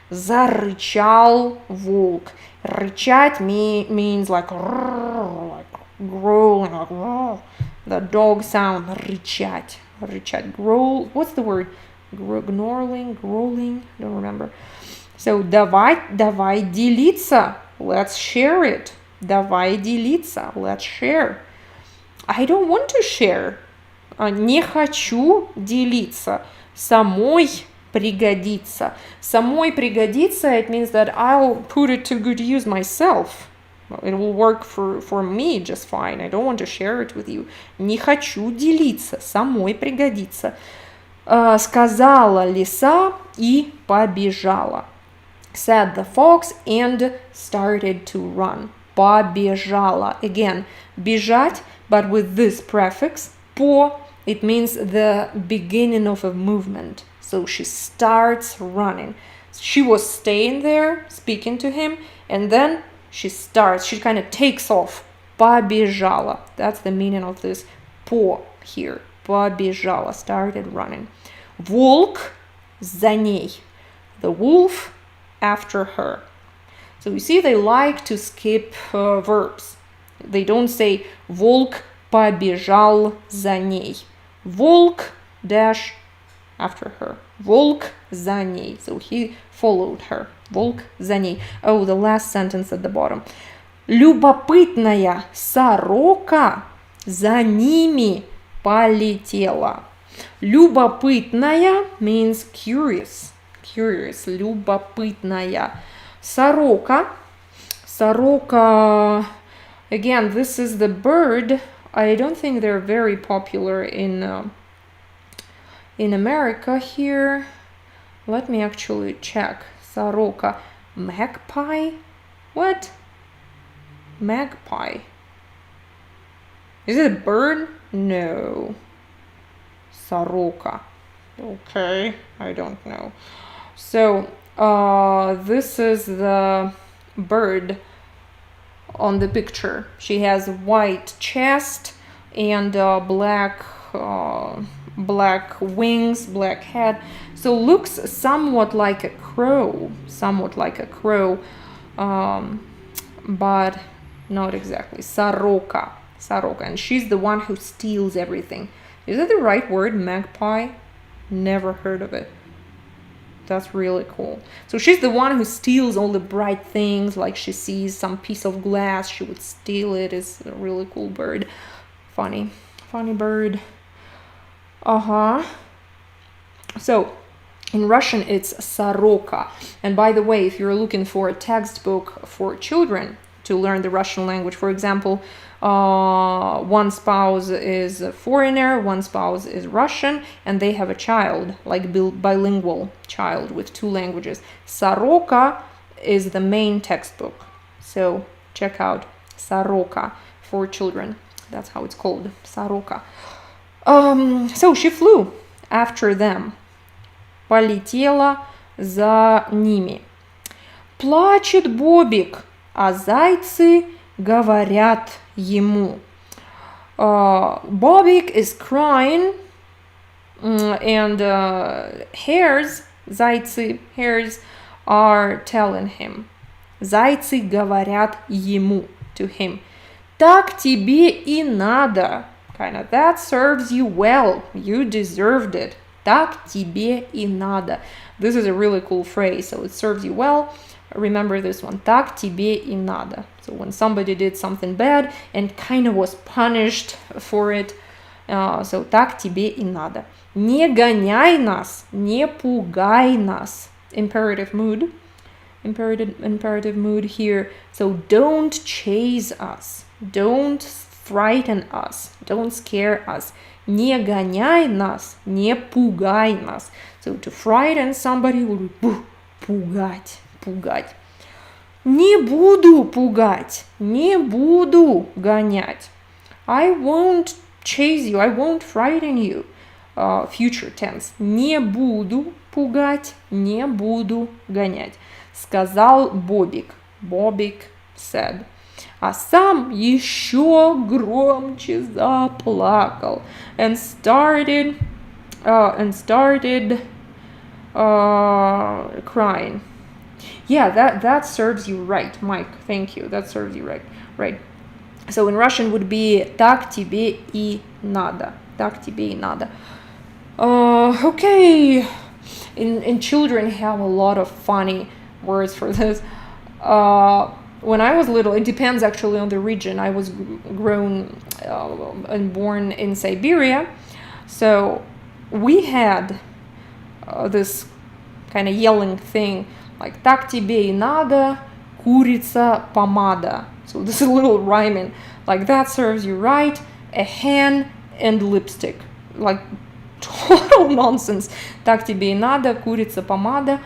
A: Зарычал волк. Рычать means like growling, like the dog sound. Рычать. Growl. What's the word? Growling, don't remember. So, давай делиться, let's share it. Давай делиться, let's share. I don't want to share. Не хочу делиться. Самой пригодится. Самой пригодится, it means that I'll put it to good use myself. It will work for me just fine. I don't want to share it with you. Не хочу делиться. Самой пригодится. Сказала лиса и побежала. Said the fox and started to run. Побежала. Again, бежать, but with this prefix, по, it means the beginning of a movement. So she starts running. She was staying there, speaking to him, and then she kind of takes off. Побежала. That's the meaning of this по here. Побежала, started running. Волк за ней. The wolf after her. So you see, they like to skip verbs. They don't say волк побежал за ней. Волк dash after her. Волк за ней. So he followed her. Волк за ней. Oh, the last sentence at the bottom. Любопытная сорока за ними полетела. Любопытная means curious. Curious. Любопытная. Сорока. Сорока. Again, this is the bird. I don't think they're very popular in America here. Let me actually check. Сорока. Magpie? What? Magpie. Is it a bird? No. Сорока. Okay, I don't know. So, this is the bird on the picture. She has white chest and black wings, black head. So looks somewhat like a crow, but not exactly. Сорока. And she's the one who steals everything. Is it the right word, magpie? Never heard of it. That's really cool. So she's the one who steals all the bright things, like she sees some piece of glass, she would steal it. It's a really cool bird. Funny bird. So in Russian it's сорока. And by the way, if you're looking for a textbook for children to learn the Russian language, for example, one spouse is a foreigner, one spouse is Russian, and they have a child, like bilingual child with two languages. Сорока is the main textbook. So check out Сорока for children. That's how it's called, Сорока. So she flew after them. Полетела за ними. Плачет Бобик, а зайцы говорят ему. Bobik is crying, and hares, зайцы, hares are telling him. Зайцы говорят ему, to him. Так тебе и надо. Kind of, that serves you well. You deserved it. Так тебе и надо. This is a really cool phrase, so it serves you well. Remember this one. Так тебе и надо. So when somebody did something bad and kind of was punished for it, so так тебе и надо. Не гоняй нас, не пугай нас. Imperative mood here. So don't chase us, don't frighten us, don't scare us. Не гоняй нас, не пугай нас. So to frighten somebody would be пугать. Не буду пугать, не буду гонять. I won't chase you, I won't frighten you. Future tense. Не буду пугать, не буду гонять. Сказал Бобик. Bobik said. А сам еще громче заплакал. And started crying. Yeah, that serves you right, Mike. Thank you. That serves you right. So in Russian would be так тебе и надо. Так тебе и надо. Okay. And children have a lot of funny words for this. When I was little, it depends actually on the region. I was grown and born in Siberia, so we had this kind of yelling thing like "Так тебе и надо, курица помада." So this is a little rhyming, like that serves you right, a hen and lipstick, like total nonsense. Так тебе и надо, курица помада.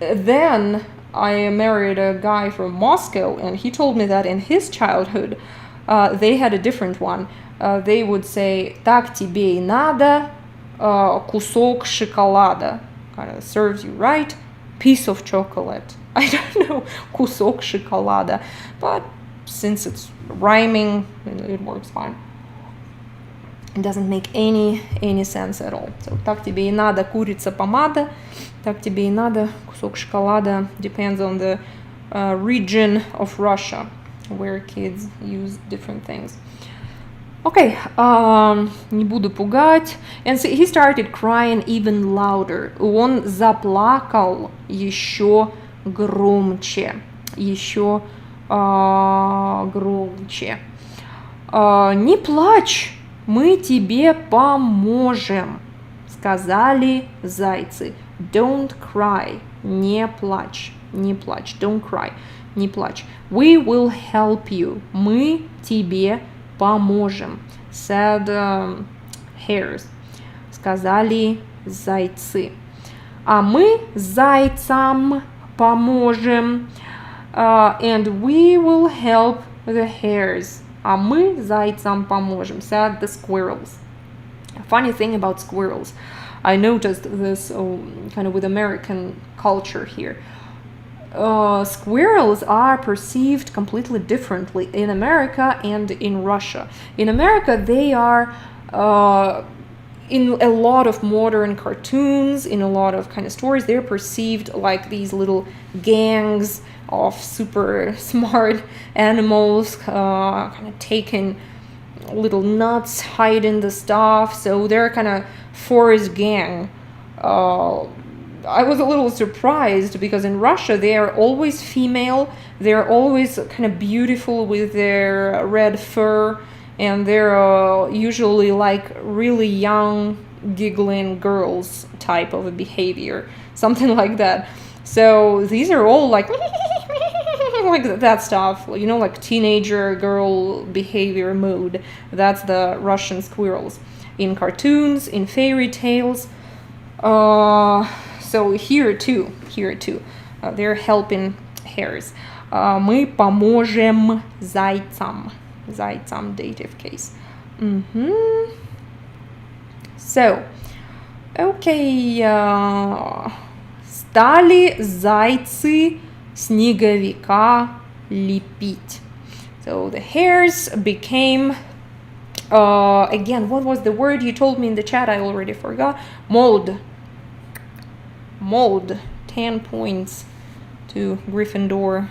A: Then I married a guy from Moscow, and he told me that in his childhood, they had a different one. They would say "Так тебе и надо, кусок шоколада." Kind of serves you right, piece of chocolate. I don't know, кусок шоколада, but since it's rhyming, it works fine. It doesn't make any sense at all. So так тебе и надо, курица помада. Так тебе и надо, кусок шоколада. Depends on the region of Russia where kids use different things. Okay, не буду пугать. And so he started crying even louder. Он заплакал еще громче. Еще громче. Не плачь, мы тебе поможем, сказали зайцы. Don't cry, не плачь, не плачь. Don't cry, не плачь. We will help you, мы тебе поможем, said hares. Сказали зайцы. А мы зайцам поможем, and we will help the hares. А мы зайцам поможем, said the squirrels. A funny thing about squirrels, I noticed this kind of with American culture here. Squirrels are perceived completely differently in America and in Russia. In America, they are in a lot of modern cartoons, in a lot of kind of stories, they're perceived like these little gangs of super smart animals, kind of taking little nuts, hiding the stuff. So they're kind of forest gang. I was a little surprised because in Russia they are always female, they're always kind of beautiful with their red fur, and they're usually like really young, giggling girls type of a behavior, something like that. So these are all like like that stuff, you know, like teenager girl behavior mode. That's the Russian squirrels in cartoons, in fairy tales. So here too, they're helping hares. Мы поможем зайцам. Зайцам, dative case. So, okay. Стали зайцы снеговика лепить. So the hares became, again, what was the word you told me in the chat? I already forgot. Mold. 10 points to Gryffindor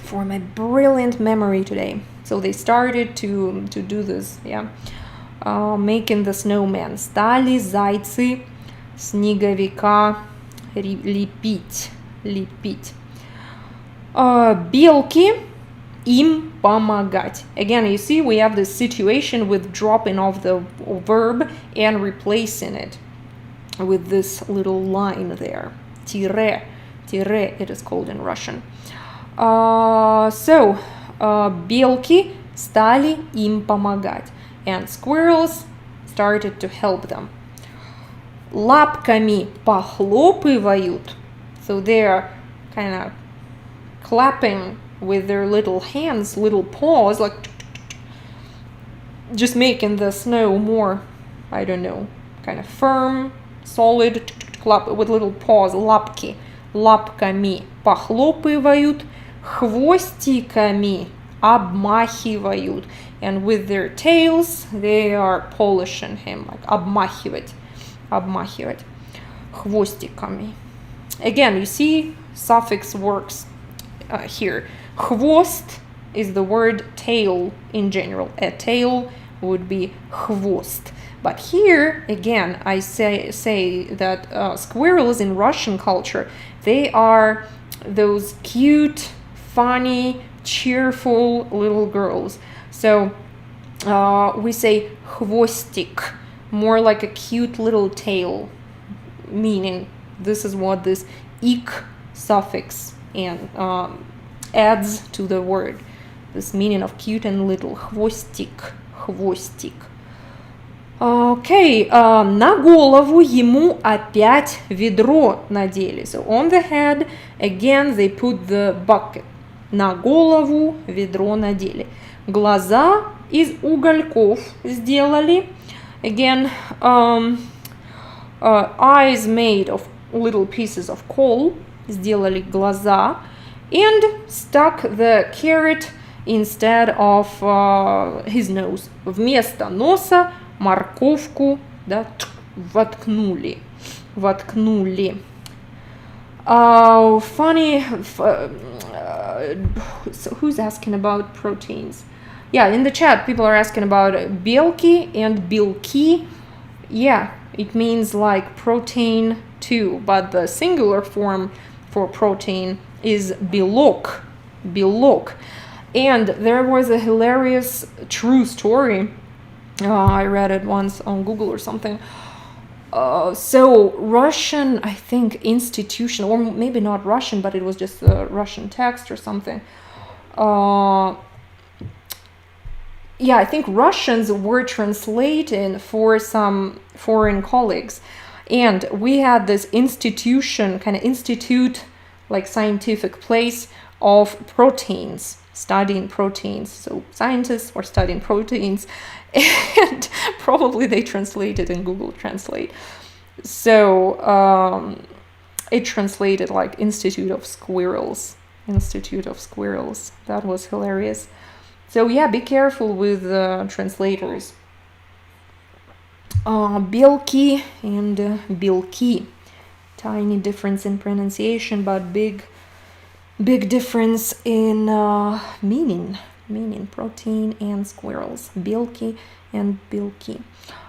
A: for my brilliant memory today. So they started to do this, yeah. Making the snowman. Стали зайцы снеговика лепить. Белки им помогать. Again, you see, we have this situation with dropping off the verb and replacing it with this little line there. Тире, it is called in Russian. So, белки стали им помогать. And squirrels started to help them. Лапками похлопывают. So they're kind of clapping with their little hands, little paws, like just making the snow more, I don't know, kind of firm, solid, clap with little paws, лапки. Лапками похлопывают, хвостиками обмахивают. And with their tails, they are polishing him, like обмахивать. Хвостиками. Again, you see, suffix works here. Хвост is the word tail in general. A tail would be хвост. But here, again, I say that squirrels in Russian culture, they are those cute, funny, cheerful little girls. So we say хвостик, more like a cute little tail, meaning this is what this ik suffix and adds to the word. This meaning of cute and little. Хвостик, хвостик. Окей, на голову ему опять ведро надели. So on the head, again, they put the bucket. На голову ведро надели. Глаза из угольков сделали. Again, eyes made of little pieces of coal. Сделали глаза. And stuck the carrot instead of his nose. Вместо носа морковку, да, воткнули. Воткнули. Funny. So who's asking about proteins? Yeah, in the chat, people are asking about белки and белки. Yeah, it means like protein too, but the singular form for protein is белок. Белок. And there was a hilarious true story. I read it once on Google or something. So Russian, I think, institution, or maybe not Russian, but it was just a Russian text or something. Yeah, I think Russians were translating for some foreign colleagues. And we had this institution, kind of institute, like scientific place of proteins, studying proteins. So scientists were studying proteins, and probably they translated in Google Translate. So it translated like Institute of Squirrels. Institute of Squirrels. That was hilarious. So yeah, be careful with translators. Белки and белки. Tiny difference in pronunciation, but big difference in meaning. Meaning protein and squirrels. Белки and белки.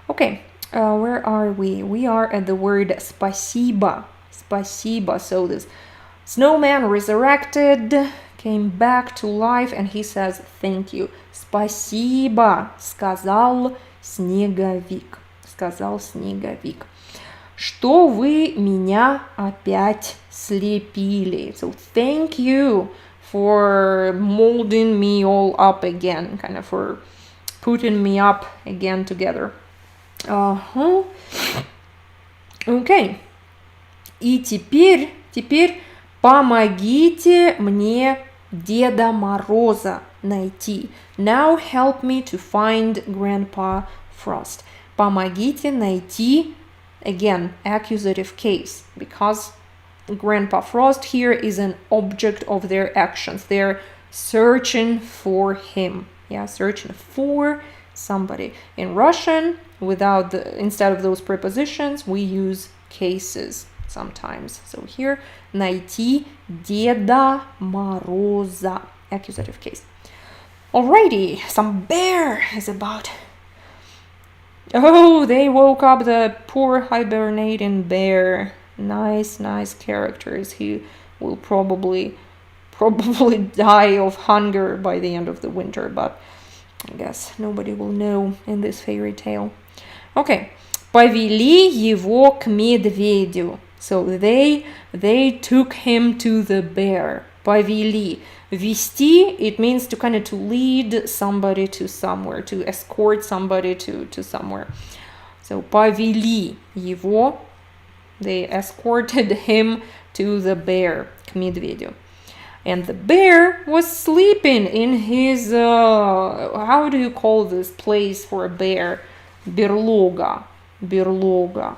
A: Okay, where are we? We are at the word спасибо. Спасибо. So this snowman resurrected, came back to life, and he says thank you. Спасибо, сказал снеговик. Сказал снеговик. Что вы меня опять слепили? So thank you for molding me all up again, kind of for putting me up again together. Okay. И теперь помогите мне Деда Мороза найти. Now help me to find Grandpa Frost. Помогите найти, again, accusative case, because Grandpa Frost here is an object of their actions. They're searching for him. Yeah, searching for somebody. In Russian, instead of those prepositions, we use cases sometimes. So here, найти Деда Мороза. Accusative case. Alrighty, some bear is about. Oh, they woke up the poor hibernating bear. Nice characters. He will probably die of hunger by the end of the winter, but I guess nobody will know in this fairy tale. Okay. Повели его к медведю. So they took him to the bear. Повели. Вести, it means to lead somebody to somewhere, to escort somebody to somewhere. So повели его. They escorted him to the bear, к медведю. And the bear was sleeping in his, how do you call this place for a bear? Берлога. Берлога.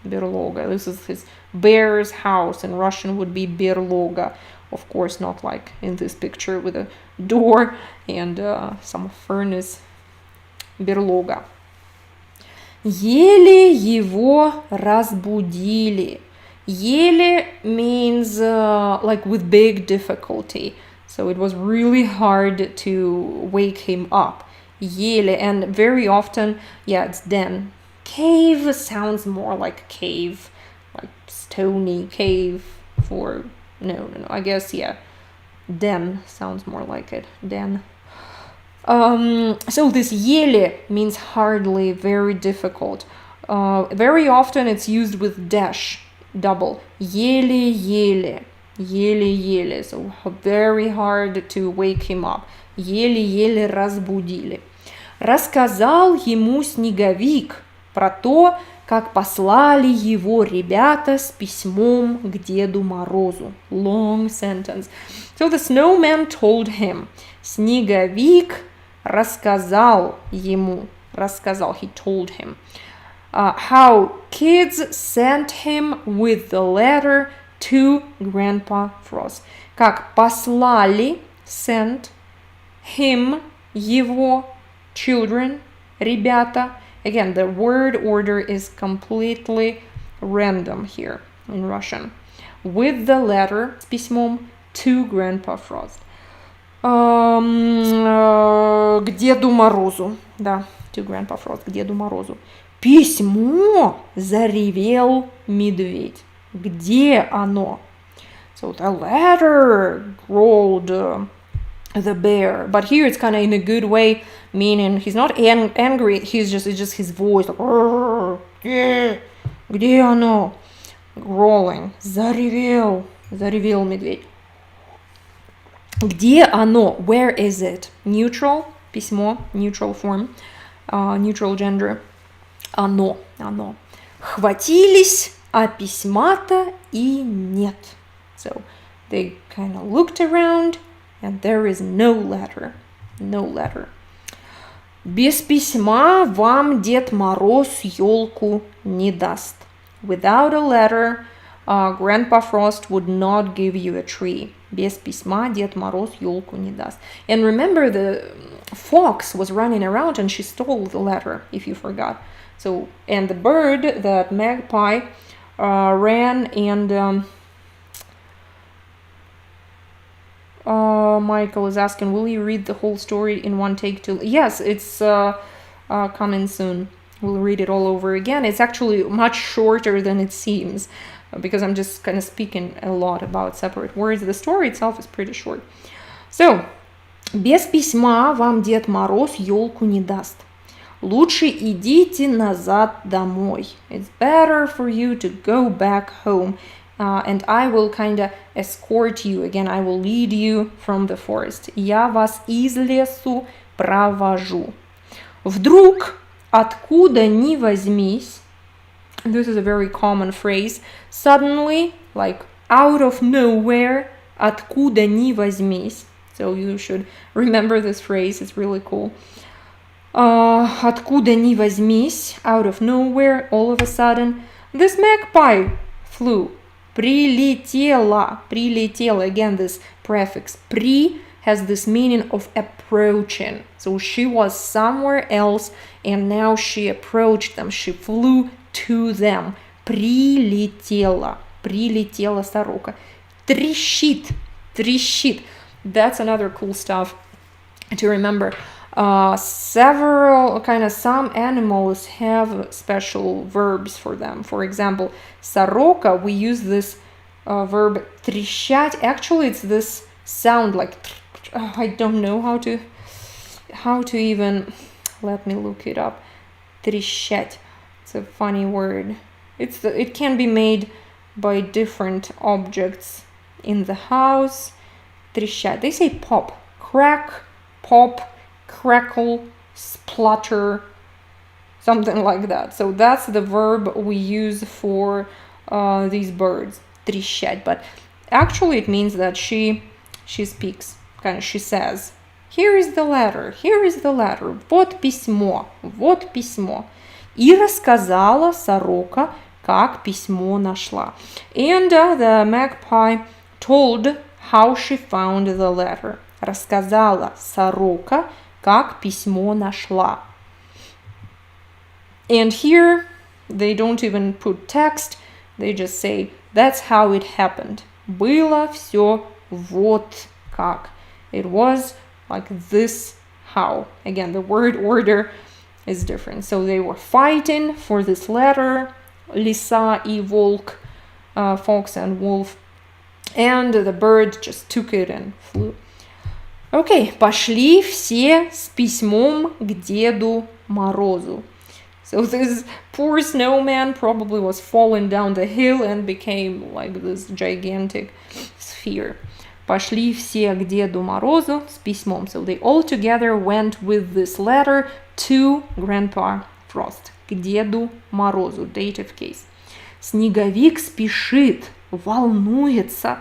A: This is his bear's house. In Russian would be берлога. Of course, not like in this picture with a door and some furnace. Берлога. Еле его разбудили. Еле means like with big difficulty. So it was really hard to wake him up. еле, and very often, yeah, it's den. Cave sounds more like cave, like stony cave for, no, I guess, yeah, den sounds more like it, den. So this еле means hardly, very difficult. Very often it's used with dash, double. Еле-еле, еле-еле. So very hard to wake him up. Еле-еле разбудили. Рассказал ему снеговик про то, как послали его ребята с письмом к Деду Морозу. Long sentence. So the snowman told him. Снеговик рассказал ему. Рассказал, he told him. How kids sent him with the letter to Grandpa Frost. Как послали, sent, him, его, children, ребята. Again, the word order is completely random here in Russian. With the letter, с письмом, to Grandpa Frost. К Деду Морозу. Да, to Grandpa Frost, к Деду Морозу. Письмо, заревел медведь. Где оно? So the letter growled the bear. But here it's kind of in a good way, meaning he's not angry, it's just his voice. Like, где оно? Growling. Заревел медведь. Где оно? Where is it? Neutral, письмо, neutral form, neutral gender. Оно. Хватились, а письма-то и нет. So they kind of looked around, and there is no letter. Без письма вам Дед Мороз елку не даст. Without a letter, Grandpa Frost would not give you a tree. Без письма Дед Мороз елку не даст. And remember, the fox was running around and she stole the letter, if you forgot. So, and the bird, that magpie, ran and Michael is asking, will you read the whole story in one take too? Yes, it's coming soon. We'll read it all over again. It's actually much shorter than it seems, because I'm just kind of speaking a lot about separate words. The story itself is pretty short. So, без письма вам Дед Мороз елку не даст. Лучше идите назад домой. It's better for you to go back home. And I will kind of escort you. Again, I will lead you from the forest. Я вас из лесу провожу. Вдруг, откуда ни возьмись, this is a very common phrase, suddenly, like out of nowhere, откуда ни возьмись. So you should remember this phrase, it's really cool. Откуда ни возьмись, out of nowhere, all of a sudden, this magpie flew. Прилетела. Again, this prefix при has this meaning of approaching. So she was somewhere else and now she approached them. She flew to them. Прилетела сорока. Трещит. That's another cool stuff to remember. Some animals have special verbs for them. For example, сорока, we use this verb трещать. Actually, it's this sound like, I don't know how to even, let me look it up. Трещать. It's a funny word. It can be made by different objects in the house. Трещать. They say pop, crack, pop, crackle, splutter, something like that. So that's the verb we use for these birds, трещать. But actually it means that she speaks, kind of she says, here is the letter, вот письмо. И рассказала сорока, как письмо нашла. And the magpie told how she found the letter. Рассказала сорока, как письмо нашла. And here they don't even put text, they just say, that's how it happened. Было все вот как. It was like this somehow. Again, the word order is different. So they were fighting for this ladder, Lisa и волк, fox and wolf, and the bird just took it and flew. Okay, пошли все с письмом к Деду Морозу. So this poor snowman probably was falling down the hill and became like this gigantic sphere. Пошли все к Деду Морозу с письмом. So they all together went with this letter to Grandpa Frost. К Деду Морозу. Dative case. Снеговик спешит, волнуется.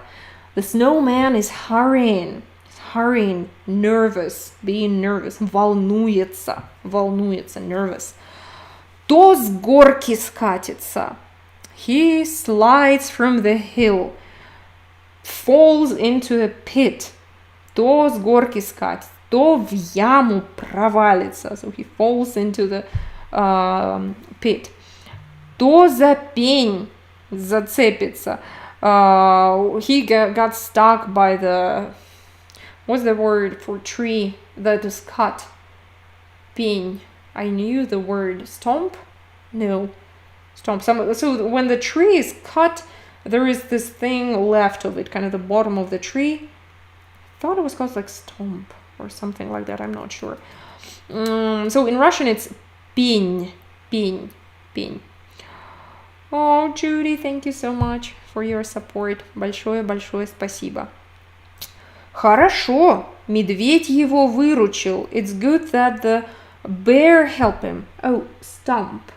A: The snowman is hurrying, nervous, being nervous. Волнуется, nervous. То с горки скатится. He slides from the hill. Falls into a pit. То с горки скатится. То в яму провалится. So he falls into the pit. То за пень зацепится. He got stuck by the... What's the word for tree that is cut? Пень. I knew the word. Stomp? No. Stomp. So when the tree is cut, there is this thing left of it, kind of the bottom of the tree. I thought it was called like stomp or something like that. I'm not sure. So in Russian it's пень. Oh, Judy, thank you so much for your support. Большое спасибо. Хорошо, медведь его выручил. It's good that the bear helped him. Oh, stomp.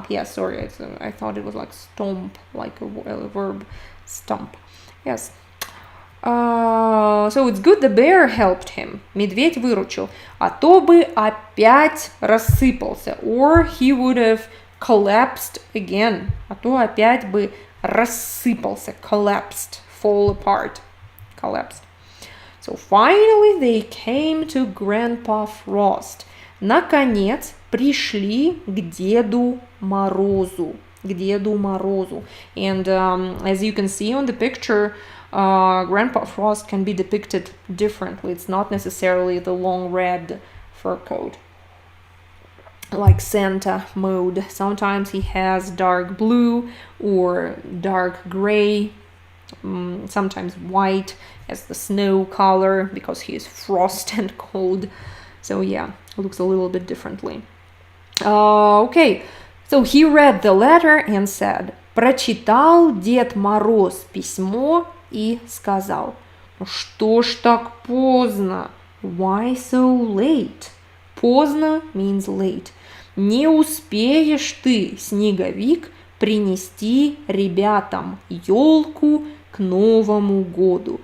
A: Yeah, sorry. I thought it was like stomp, like a verb. Stomp. Yes. So it's good the bear helped him. Медведь выручил. А то бы опять рассыпался. Or he would have collapsed again. А то опять бы рассыпался. Collapsed. Fall apart. Collapsed. So finally they came to Grandpa Frost. Наконец пришли к Деду Морозу. К Деду Морозу. And as you can see on the picture, Grandpa Frost can be depicted differently. It's not necessarily the long red fur coat like Santa mode. Sometimes he has dark blue or dark gray, sometimes white as the snow color because he is frost and cold. So yeah, it looks a little bit differently. Okay, so he read the letter and said, прочитал Дед Мороз письмо и сказал, ну что ж так поздно? Why so late? Поздно means late. Не успеешь ты, снеговик, принести ребятам елку к Новому году.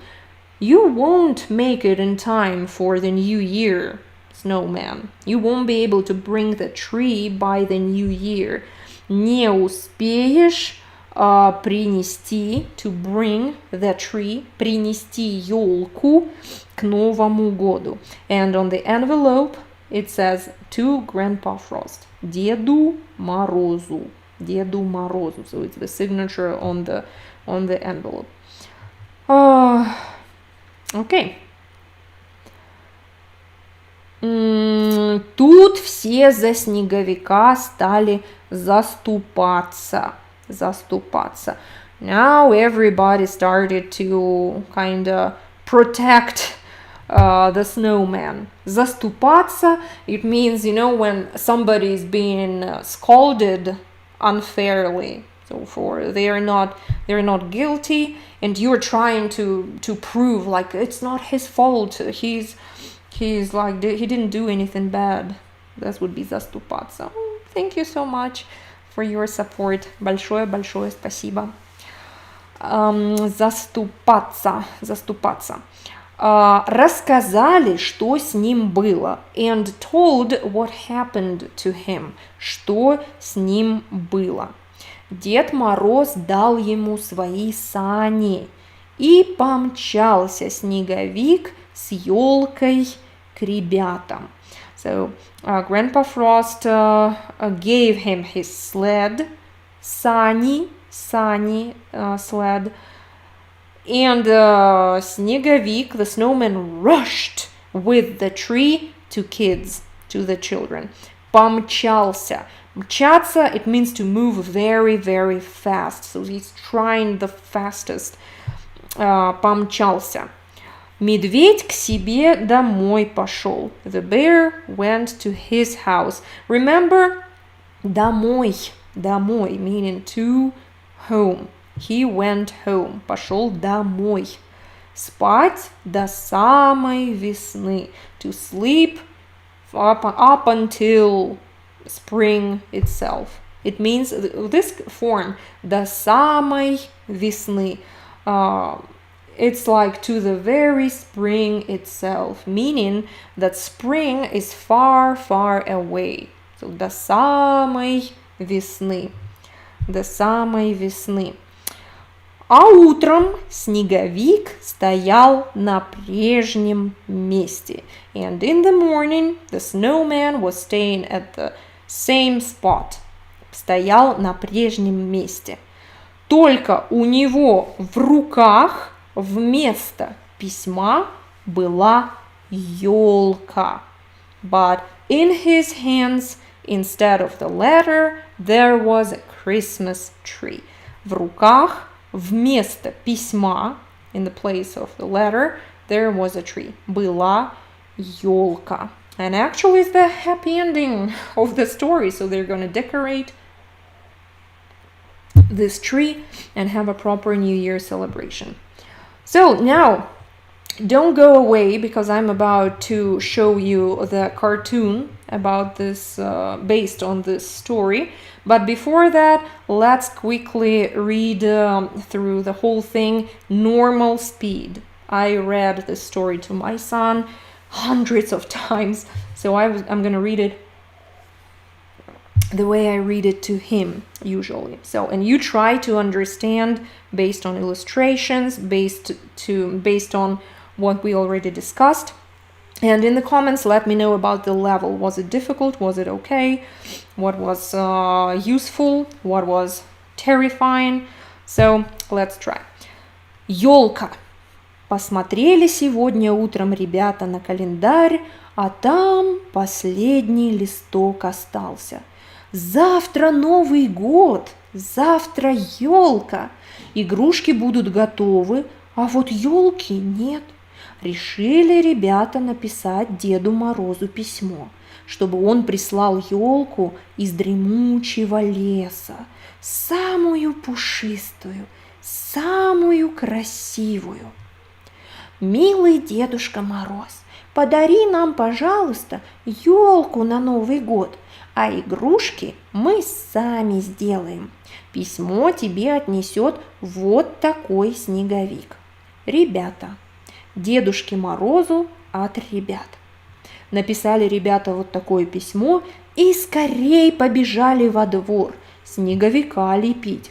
A: You won't make it in time for the new year, snowman. You won't be able to bring the tree by the new year. Не успеешь принести, to bring the tree, принести елку к Новому году. And on the envelope it says to Grandpa Frost, Деду Морозу. Деду Морозу. So it's the signature on the envelope. Okay. Тут все за снеговика стали заступаться. Now everybody started to kind of protect the snowman. Заступаться, it means, when somebody is being scolded unfairly. So they're not guilty, and you're trying to prove like it's not his fault. He's like he didn't do anything bad. That would be заступаться. Thank you so much for your support. Большое спасибо. Заступаться. Рассказали, что с ним было, and told what happened to him. Что с ним было. Дед Мороз дал ему свои сани, и помчался снеговик с елкой к ребятам. So Grandpa Frost gave him his sled, сани, sled, and Снеговик, the snowman, rushed with the tree to kids, to the children. Помчался. Мчаться, it means to move very, very fast. So he's trying the fastest. Помчался. Медведь к себе домой пошел. The bear went to his house. Remember, домой, домой, meaning to home. He went home. Пошел домой. Спать до самой весны. To sleep up until spring itself. It means this form, до самой весны. It's like to the very spring itself, meaning that spring is far, far away. So до самой весны. До самой весны. А утром снеговик стоял на прежнем месте. And in the morning, the snowman was staying at the same spot. Стоял на прежнем месте. Только у него в руках вместо письма была елка. But in his hands, instead of the letter, there was a Christmas tree. В руках вместо письма, in the place of the letter, there was a tree. Была елка. And actually it's the happy ending of the story. So they're going to decorate this tree and have a proper New Year celebration. So now, don't go away because I'm about to show you the cartoon about this, based on this story. But before that, let's quickly read through the whole thing, normal speed. I read this story to my son hundreds of times, so I'm going to read it the way I read it to him usually. So, and you try to understand based on illustrations, based on what we already discussed. And in the comments, let me know about the level. Was it difficult? Was it okay? What was useful? What was terrifying? So let's try. Ёлка. Посмотрели сегодня утром ребята на календарь, а там последний листок остался. Завтра Новый год, завтра ёлка. Игрушки будут готовы, а вот ёлки нет. Решили ребята написать Деду Морозу письмо, чтобы он прислал елку из дремучего леса, самую пушистую, самую красивую. Милый Дедушка Мороз, подари нам, пожалуйста, елку на Новый год, а игрушки мы сами сделаем. Письмо тебе отнесет вот такой снеговик. Ребята. Дедушке Морозу от ребят. Написали ребята вот такое письмо и скорей побежали во двор снеговика лепить.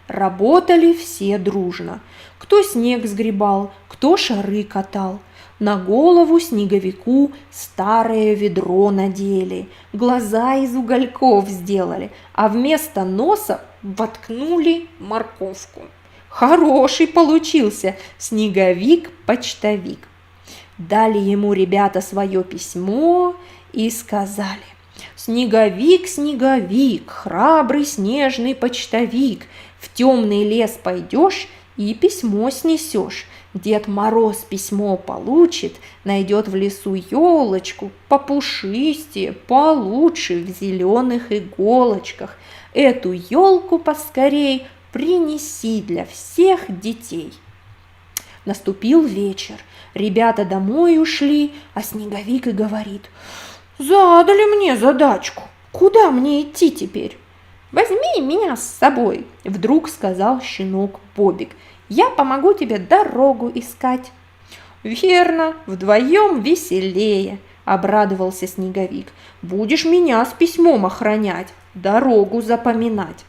A: Работали все дружно. Кто снег сгребал, кто шары катал. На голову снеговику старое ведро надели, глаза из угольков сделали, а вместо носа воткнули морковку. Хороший получился снеговик-почтовик. Дали ему ребята свое письмо и сказали: «Снеговик, снеговик, храбрый снежный почтовик, в темный лес пойдешь и письмо снесешь. Дед Мороз письмо получит, найдет в лесу елочку попушистее, получше, в зеленых иголочках. Эту елку поскорей принеси для всех детей». Наступил вечер, ребята домой ушли, а снеговик и говорит: «Задали мне задачку, куда мне идти теперь?» «Возьми меня с собой», — вдруг сказал щенок Бобик. «Я помогу тебе дорогу искать». «Верно, вдвоем веселее», — обрадовался снеговик. «Будешь меня с письмом охранять, дорогу запоминать».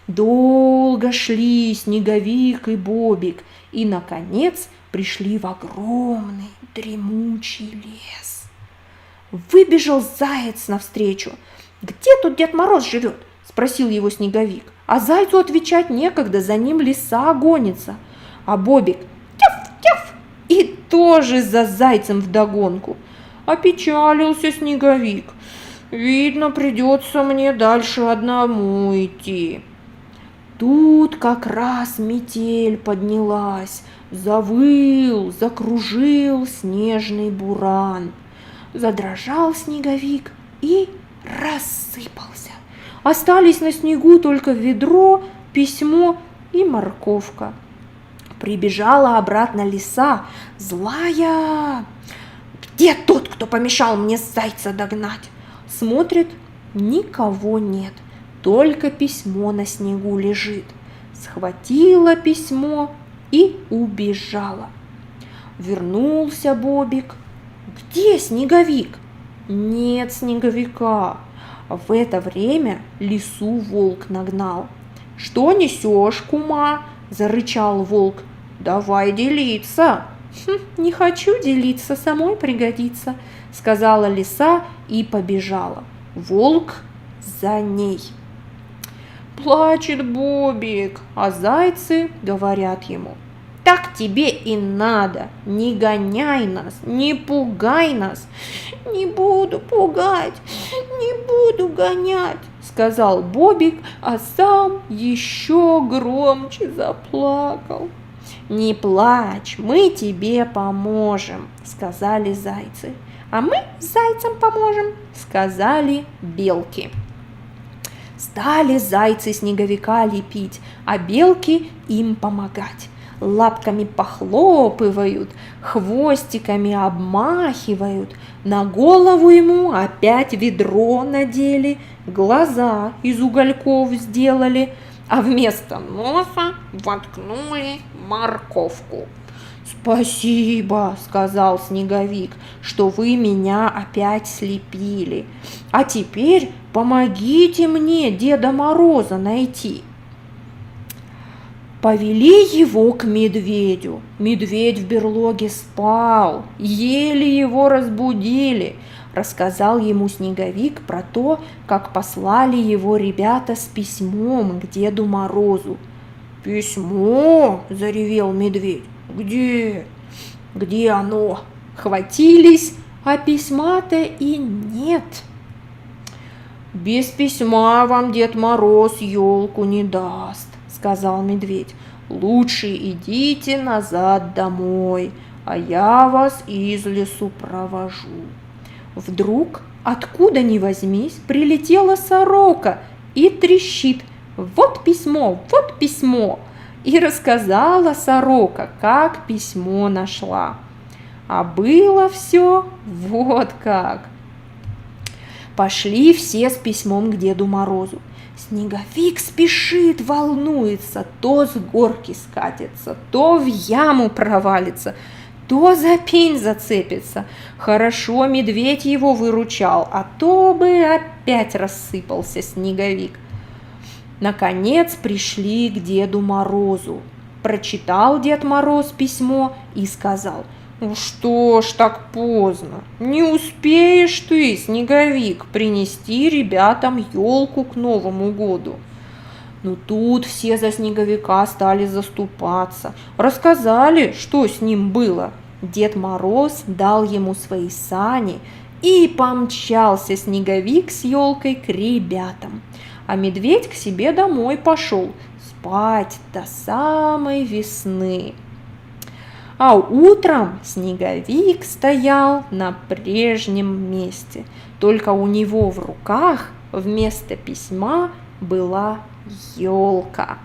A: Долго шли снеговик и Бобик и, наконец, пришли в огромный дремучий лес. Выбежал заяц навстречу. «Где тут Дед Мороз живет?» – спросил его снеговик. А зайцу отвечать некогда, за ним лиса гонится. А Бобик тяф-тяф и тоже за зайцем вдогонку. Опечалился Снеговик. Видно, придется мне дальше одному идти. Тут как раз метель поднялась, завыл, закружил снежный буран. Задрожал Снеговик и рассыпался. Остались на снегу только ведро, письмо и морковка. Прибежала обратно лиса, злая. «Где тот, кто помешал мне зайца догнать?» Смотрит, никого нет, только письмо на снегу лежит. Схватила письмо и убежала. Вернулся Бобик. «Где Снеговик?» Нет Снеговика. В это время лису волк нагнал. «Что несешь, кума?» – зарычал волк. «Давай делиться!» «Не хочу делиться, самой пригодится», – сказала лиса и побежала. Волк за ней. Плачет Бобик, а зайцы говорят ему: «Так тебе и надо, не гоняй нас, не пугай нас». «Не буду пугать, не буду гонять», – сказал Бобик, а сам еще громче заплакал. «Не плачь, мы тебе поможем», – сказали зайцы. «А мы зайцам поможем», – сказали белки. Стали зайцы Снеговика лепить, а белки им помогать. Лапками похлопывают, хвостиками обмахивают, на голову ему опять ведро надели, глаза из угольков сделали, а вместо носа воткнули морковку. «Спасибо», — сказал Снеговик, — «что вы меня опять слепили. А теперь помогите мне Деда Мороза найти». Повели его к медведю. Медведь в берлоге спал, еле его разбудили. Рассказал ему Снеговик про то, как послали его ребята с письмом к Деду Морозу. «Письмо?» – заревел медведь. «Где? Где оно?» Хватились, а письма-то и нет. «Без письма вам Дед Мороз елку не даст», – сказал медведь. «Лучше идите назад домой, а я вас из лесу провожу». Вдруг, откуда ни возьмись, прилетела сорока и трещит: «Вот письмо, вот письмо!» И рассказала сорока, как письмо нашла. А было все вот как. Пошли все с письмом к Деду Морозу. Снеговик спешит, волнуется, то с горки скатится, то в яму провалится, то за пень зацепится. Хорошо медведь его выручал, а то бы опять рассыпался Снеговик. Наконец пришли к Деду Морозу. Прочитал Дед Мороз письмо и сказал: «Ну что ж так поздно? Не успеешь ты, Снеговик, принести ребятам елку к Новому году». Но тут все за Снеговика стали заступаться, рассказали, что с ним было. Дед Мороз дал ему свои сани, и помчался Снеговик с елкой к ребятам. А медведь к себе домой пошел спать до самой весны. А утром Снеговик стоял на прежнем месте, только у него в руках вместо письма была елка.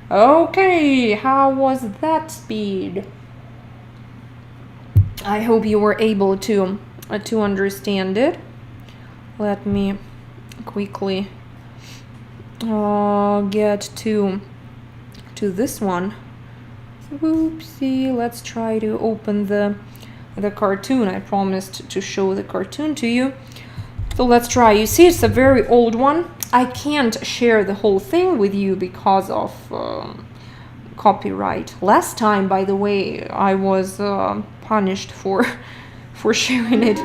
A: Okay, how was that speed? I hope you were able to understand it. Let me quickly get to this one. Oopsie, let's try to open the cartoon. I promised to show the cartoon to you. So let's try. You see, it's a very old one. I can't share the whole thing with you because of copyright. Last time, by the way, I was punished for sharing it.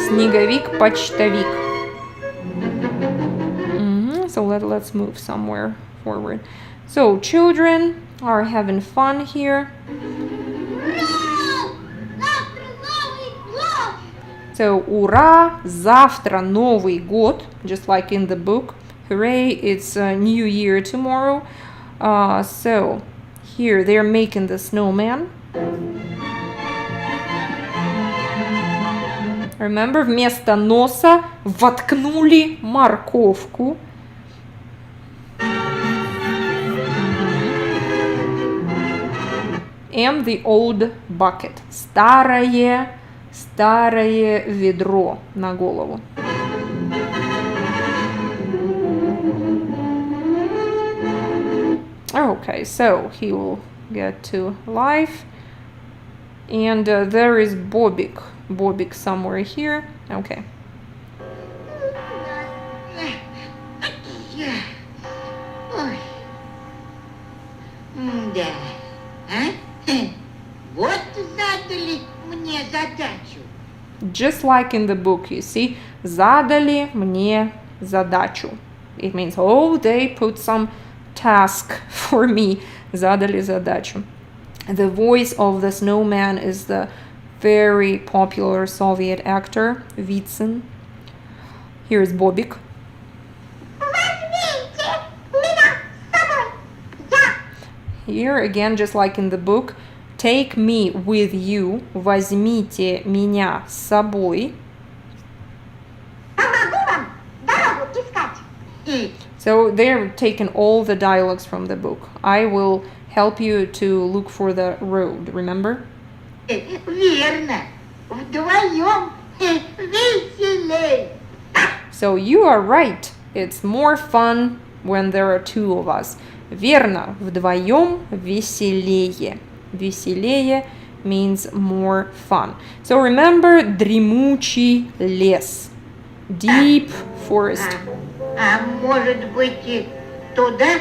A: Снеговик-почтовик. So let's move somewhere forward. So children are having fun here. So, ура, завтра Новый год, just like in the book. Hooray, it's a new year tomorrow. So, here they're making the snowman. Remember, вместо носа воткнули морковку. And the old bucket. Старое ведро на голову. Okay, so he will get to life. And there is Bobik. Bobik somewhere here. Okay.
B: Да. Вот задали мне задачу.
A: Just like in the book, you see, задали мне задачу. It means, oh, they put some task for me. Задали задачу. The voice of the snowman is the very popular Soviet actor Vitsyn. Here is Bobik. Here again, just like in the book, take me with you. Возьмите меня с собой. So they're taking all the dialogues from the book. I will help you to look for the road, remember?
B: Верно. Вдвоем веселей.
A: So you are right. It's more fun when there are two of us. Верно. Вдвоем веселее. Веселее means more fun. So remember, дремучий лес. Deep forest.
B: А может быть туда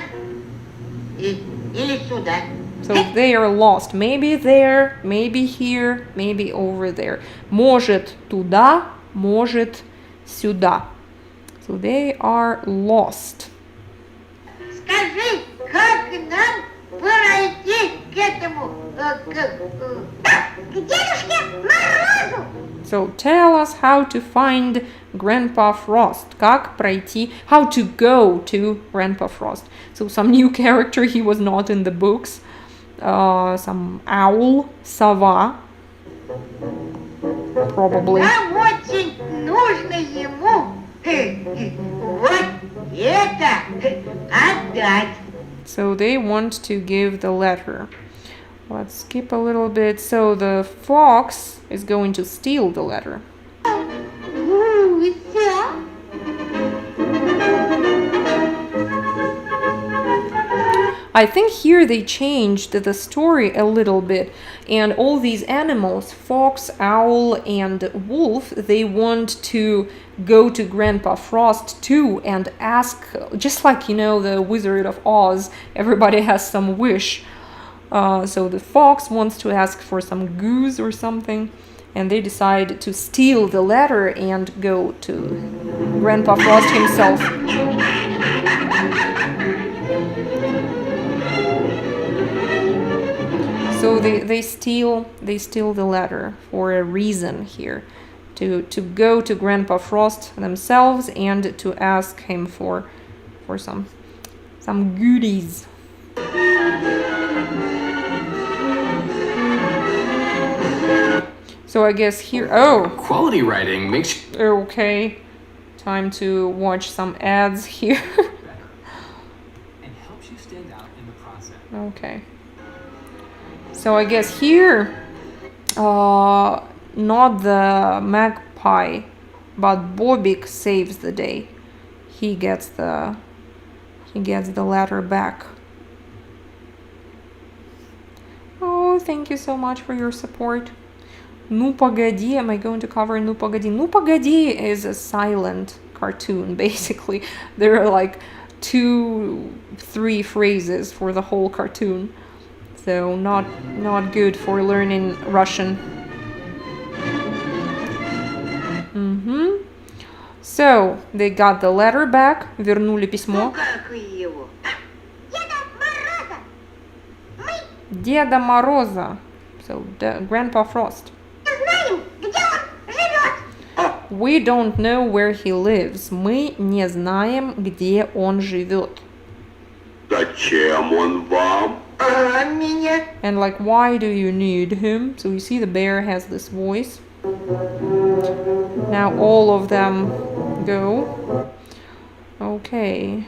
B: или сюда?
A: So they are lost. Maybe there, maybe here, maybe over there. Может туда, может сюда. So they are lost.
B: Скажи, как нам пройти к этому, к Дедушке Морозу?
A: So tell us how to find Grandpa Frost. Как пройти, how to go to Grandpa Frost. So some new character, he was not in the books. Some owl, сова. Probably.
B: Нам очень нужно ему вот это отдать.
A: So they want to give the letter. Let's skip a little bit. So the fox is going to steal the letter. I think here they changed the story a little bit, and all these animals, fox, owl, and wolf, they want to go to Grandpa Frost too and ask, just like, you know, the Wizard of Oz, everybody has some wish. So the fox wants to ask for some goose or something, and they decide to steal the letter and go to Grandpa Frost himself. So they steal the letter for a reason here, to go to Grandpa Frost themselves and to ask him for some goodies. So I guess here,
C: Quality writing makes
A: okay, time to watch some ads here.
C: and helps you stand out in the process.
A: Okay. So I guess here, not the magpie, but Bobik saves the day. He gets the letter back. Oh, thank you so much for your support. Ну погоди, am I going to cover Ну погоди? Ну погоди is a silent cartoon, basically. There are like 2-3 phrases for the whole cartoon. So not good for learning Russian. So they got the letter back, вернули письмо. Деда Мороза. So Grandpa Frost. we don't know where he lives. Мы не знаем, где он живет.
D: Зачем он вам?
B: А меня?
A: And like, why do you need him? So you see the bear has this voice. Now all of them go. Okay.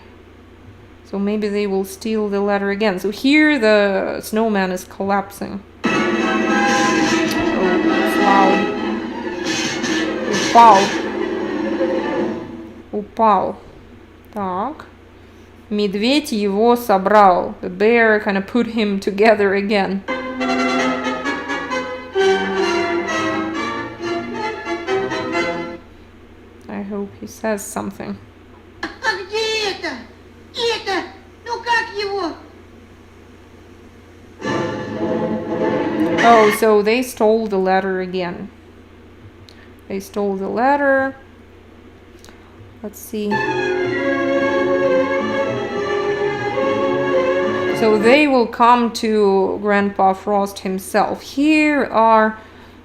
A: So maybe they will steal the letter again. So here the snowman is collapsing. Oh, it's loud. Упал. Так. Медведь его собрал. The bear kind of put him together again. I hope he says something.
B: А где это? Это? Ну как его?
A: Oh, so they stole the letter again. They stole the letter. Let's see. So they will come to Grandpa Frost himself. Here are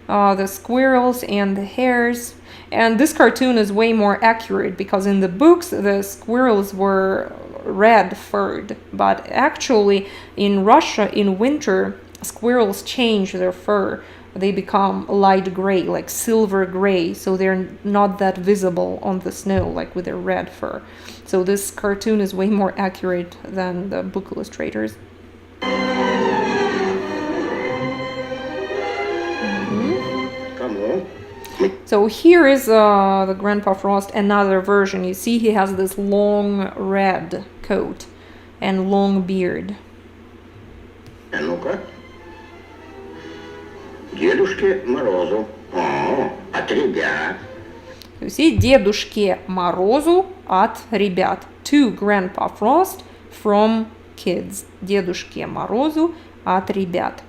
A: the squirrels and the hares. And this cartoon is way more accurate because in the books the squirrels were red furred. But actually in Russia in winter, squirrels change their fur. They become light gray, like silver gray, so they're not that visible on the snow like with their red fur. So this cartoon is way more accurate than the book illustrators.
D: Кому?
A: So here is the Grandpa Frost, another version. You see he has this long red coat and long beard.
D: А ну-ка. Дедушке Морозу. О, от ребят.
A: You see, Дедушке Морозу от ребят. To Grandpa Frost from kids. Дедушке Морозу от ребят.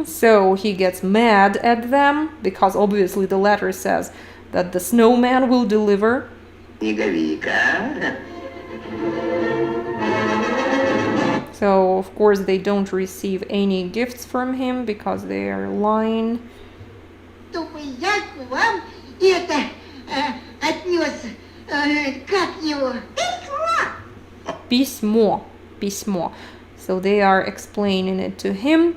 A: So he gets mad at them because obviously the letter says that the snowman will deliver.
D: Снеговика.
A: So of course they don't receive any gifts from him because they are lying.
B: Чтобы я к вам это отнес, как его? Письмо.
A: Письмо. So they are explaining it to him.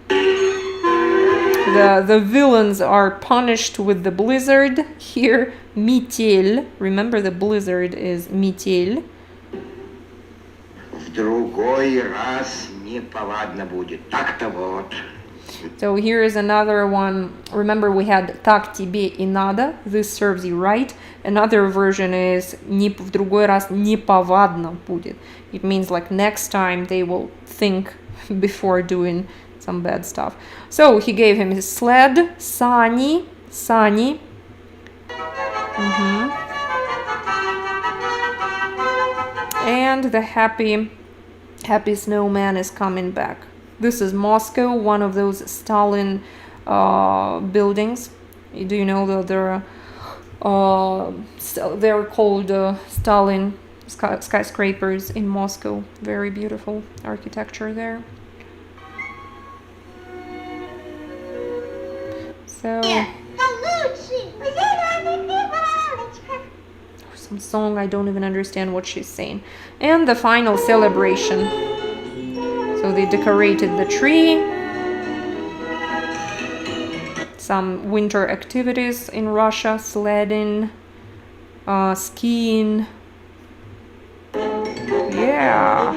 A: The villains are punished with the blizzard. Here, метель. Remember the blizzard is метель.
D: В другой раз неповадно будет. Так-то вот.
A: So here is another one. Remember we had так тебе и надо. This serves you right. Another version is в другой раз неповадно будет. It means like next time they will think before doing some bad stuff. So he gave him his sled, сани. And the happy snowman is coming back. This is Moscow, one of those Stalin buildings. Do you know that they're called Stalin skyscrapers in Moscow? Very beautiful architecture there. So some song, I don't even understand what she's saying. And the final celebration. So they decorated the tree. Some winter activities in Russia, sledding, skiing. Yeah.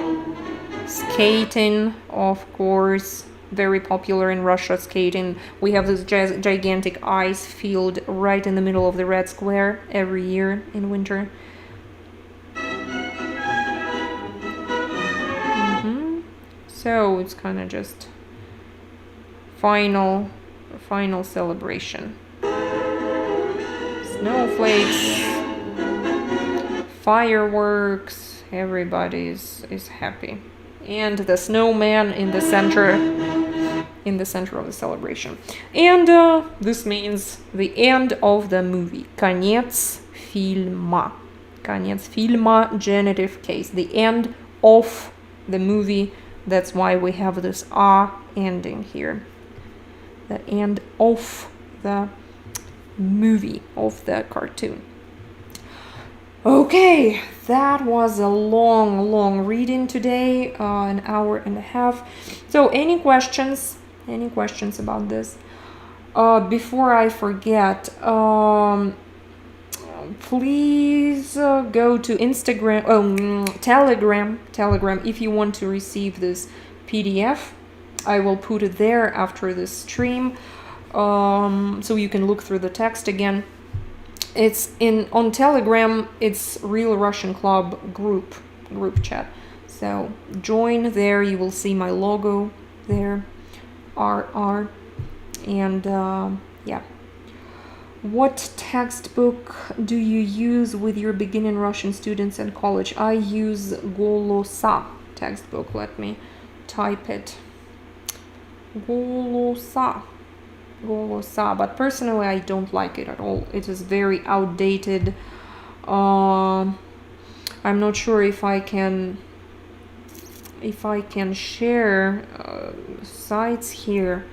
A: Skating, of course. Very popular in Russia, skating. We have this gigantic ice field right in the middle of the Red Square every year in winter. So it's kind of just final celebration. Snowflakes, fireworks, everybody is happy. And the snowman in the center of the celebration. And this means the end of the movie. Конец фильма. Конец фильма, genitive case. The end of the movie. That's why we have this ending here. The end of the movie, of the cartoon. Okay, that was a long reading today, an hour and a half. So any questions about this? Before I forget, please go to Instagram, Telegram if you want to receive this PDF. I will put it there after this stream, so you can look through the text again. It's on Telegram. It's Real Russian Club group chat. So join there. You will see my logo there, RR, and yeah. What textbook do you use with your beginning Russian students in college? I use Golosa textbook. Let me type it. Golosa, but personally I don't like it at all. It is very outdated. I'm not sure if I can share sites here.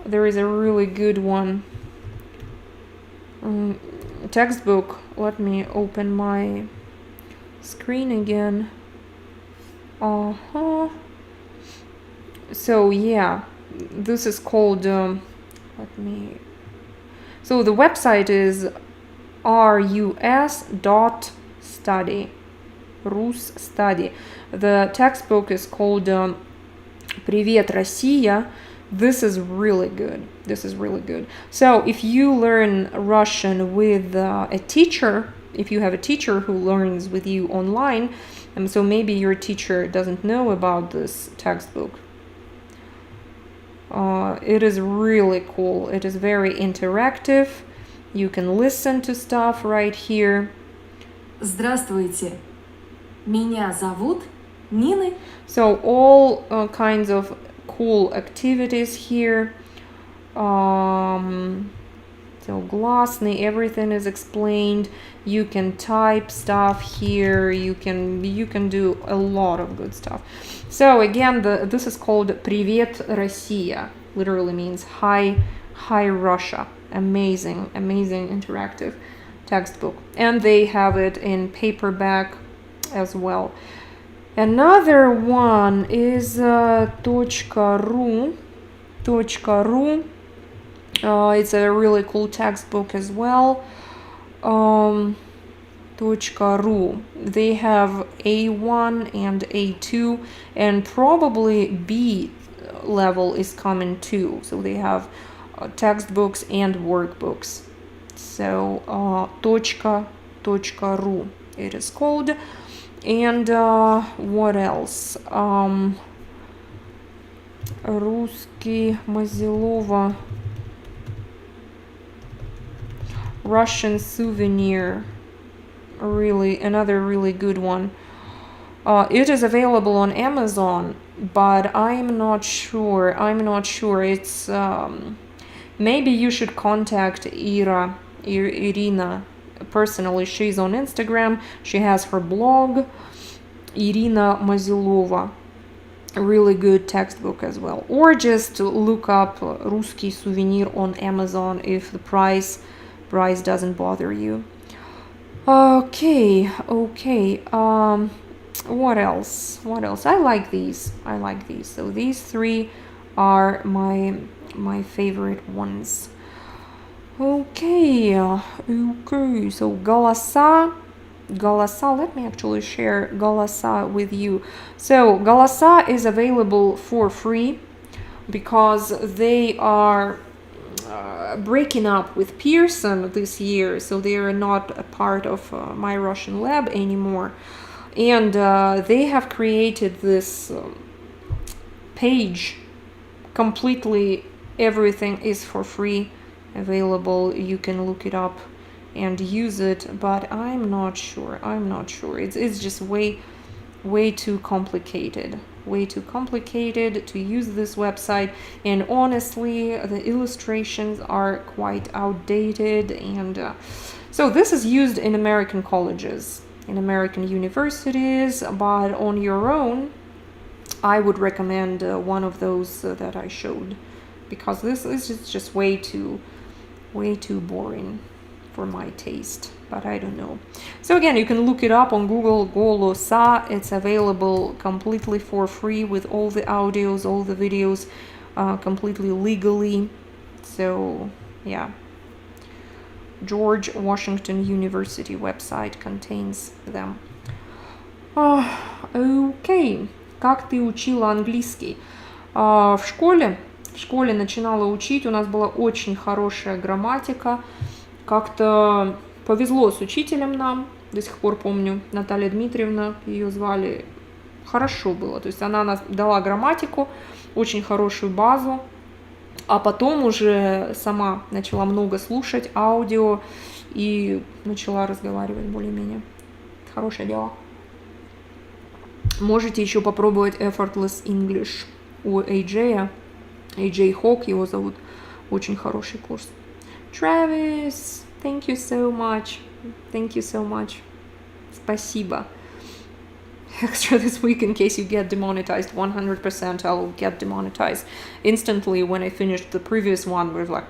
A: There is a really good one. Textbook. Let me open my screen again. So yeah, this is called so the website is rus.study, Rus Study. The textbook is called Привет, Россия. This is really good. So if you learn Russian with a teacher, if you have a teacher who learns with you online, and so maybe your teacher doesn't know about this textbook, it is really cool. It is very interactive. You can listen to stuff right here.
E: Здравствуйте. Меня зовут Нина.
A: So all kinds of cool activities here. So гласный, everything is explained. You can type stuff here. You can do a lot of good stuff. So again, this is called Привет, Россия. Literally means hi Russia. Amazing interactive textbook. And they have it in paperback as well. Another one is .ru. It's a really cool textbook as well. .ru. They have A1 and A2, and probably B level is coming too. So they have textbooks and workbooks. So .ru it is called. And what else? Русский Мазилова. Russian Souvenir. Another really good one. It is available on Amazon, but I'm not sure. It's maybe you should contact Irina personally. She's on Instagram. She has her blog, Irina Mazilova. Really good textbook as well. Or just look up Русский Souvenir on Amazon if the price doesn't bother you. Okay. What else? I like these. So these three are my favorite ones. Okay. So Голоса, let me actually share Голоса with you. So Голоса is available for free because they are breaking up with Pearson this year, so they are not a part of My Russian Lab anymore. And they have created this page. Completely everything is for free available. You can look it up and use it, but I'm not sure. It's just way too complicated. To use this website, and honestly the illustrations are quite outdated, and so this is used in American colleges, in American universities, but on your own I would recommend one of those that I showed, because this is just way too way too boring for my taste, but I don't know. So again, you can look it up on Google, Голоса. It's available completely for free with all the audios, all the videos, completely legally. So yeah, George Washington University website contains them. Окей, как ты учила английский? В школе начинала учить, у нас была очень хорошая грамматика, как-то повезло с учителем нам, до сих пор помню, Наталья Дмитриевна, ее звали, хорошо было, то есть она нас дала грамматику, очень хорошую базу, а потом уже сама начала много слушать аудио и начала разговаривать более-менее. Хорошее дело. Можете еще попробовать Effortless English у AJ Hawk, его зовут. Очень хороший курс. Travis, thank you so much. Thank you so much. Спасибо. Extra this week in case you get demonetized. 100% I'll get demonetized instantly when I finished the previous one. We're like,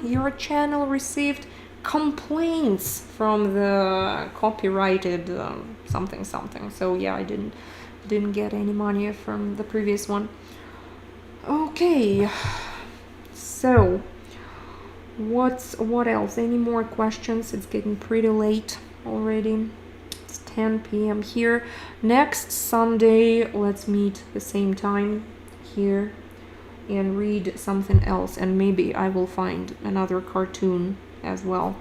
A: your channel received complaints from the copyrighted something. So yeah, I didn't get any money from the previous one. Okay, so what else? Any more questions? It's getting pretty late already. It's 10 p.m. here. Next Sunday, let's meet the same time here and read something else, and maybe I will find another cartoon as well,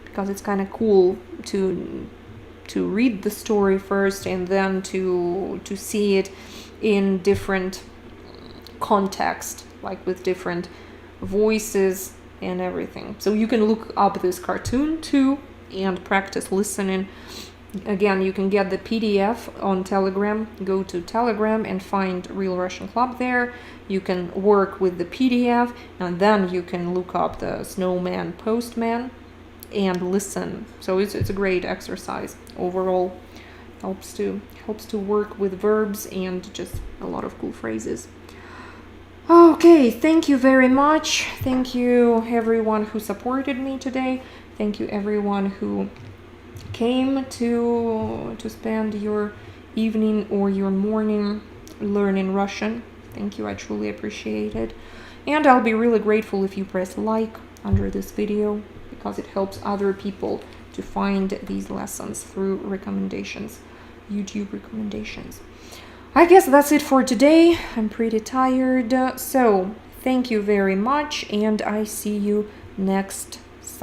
A: because it's kind of cool to read the story first and then to see it in different context, like with different voices and everything. So you can look up this cartoon too and practice listening. Again, you can get the PDF on Telegram. Go to Telegram and find Real Russian Club there. You can work with the PDF, and then you can look up the SNOWMAN, POSTMAN, and listen. So it's a great exercise overall. Helps to work with verbs and just a lot of cool phrases. Okay, thank you very much. Thank you everyone who supported me today. Thank you everyone who came to spend your evening or your morning learning Russian. Thank you, I truly appreciate it. And I'll be really grateful if you press like under this video, because it helps other people to find these lessons through recommendations, YouTube recommendations. I guess that's it for today. I'm pretty tired. So thank you very much, and I see you next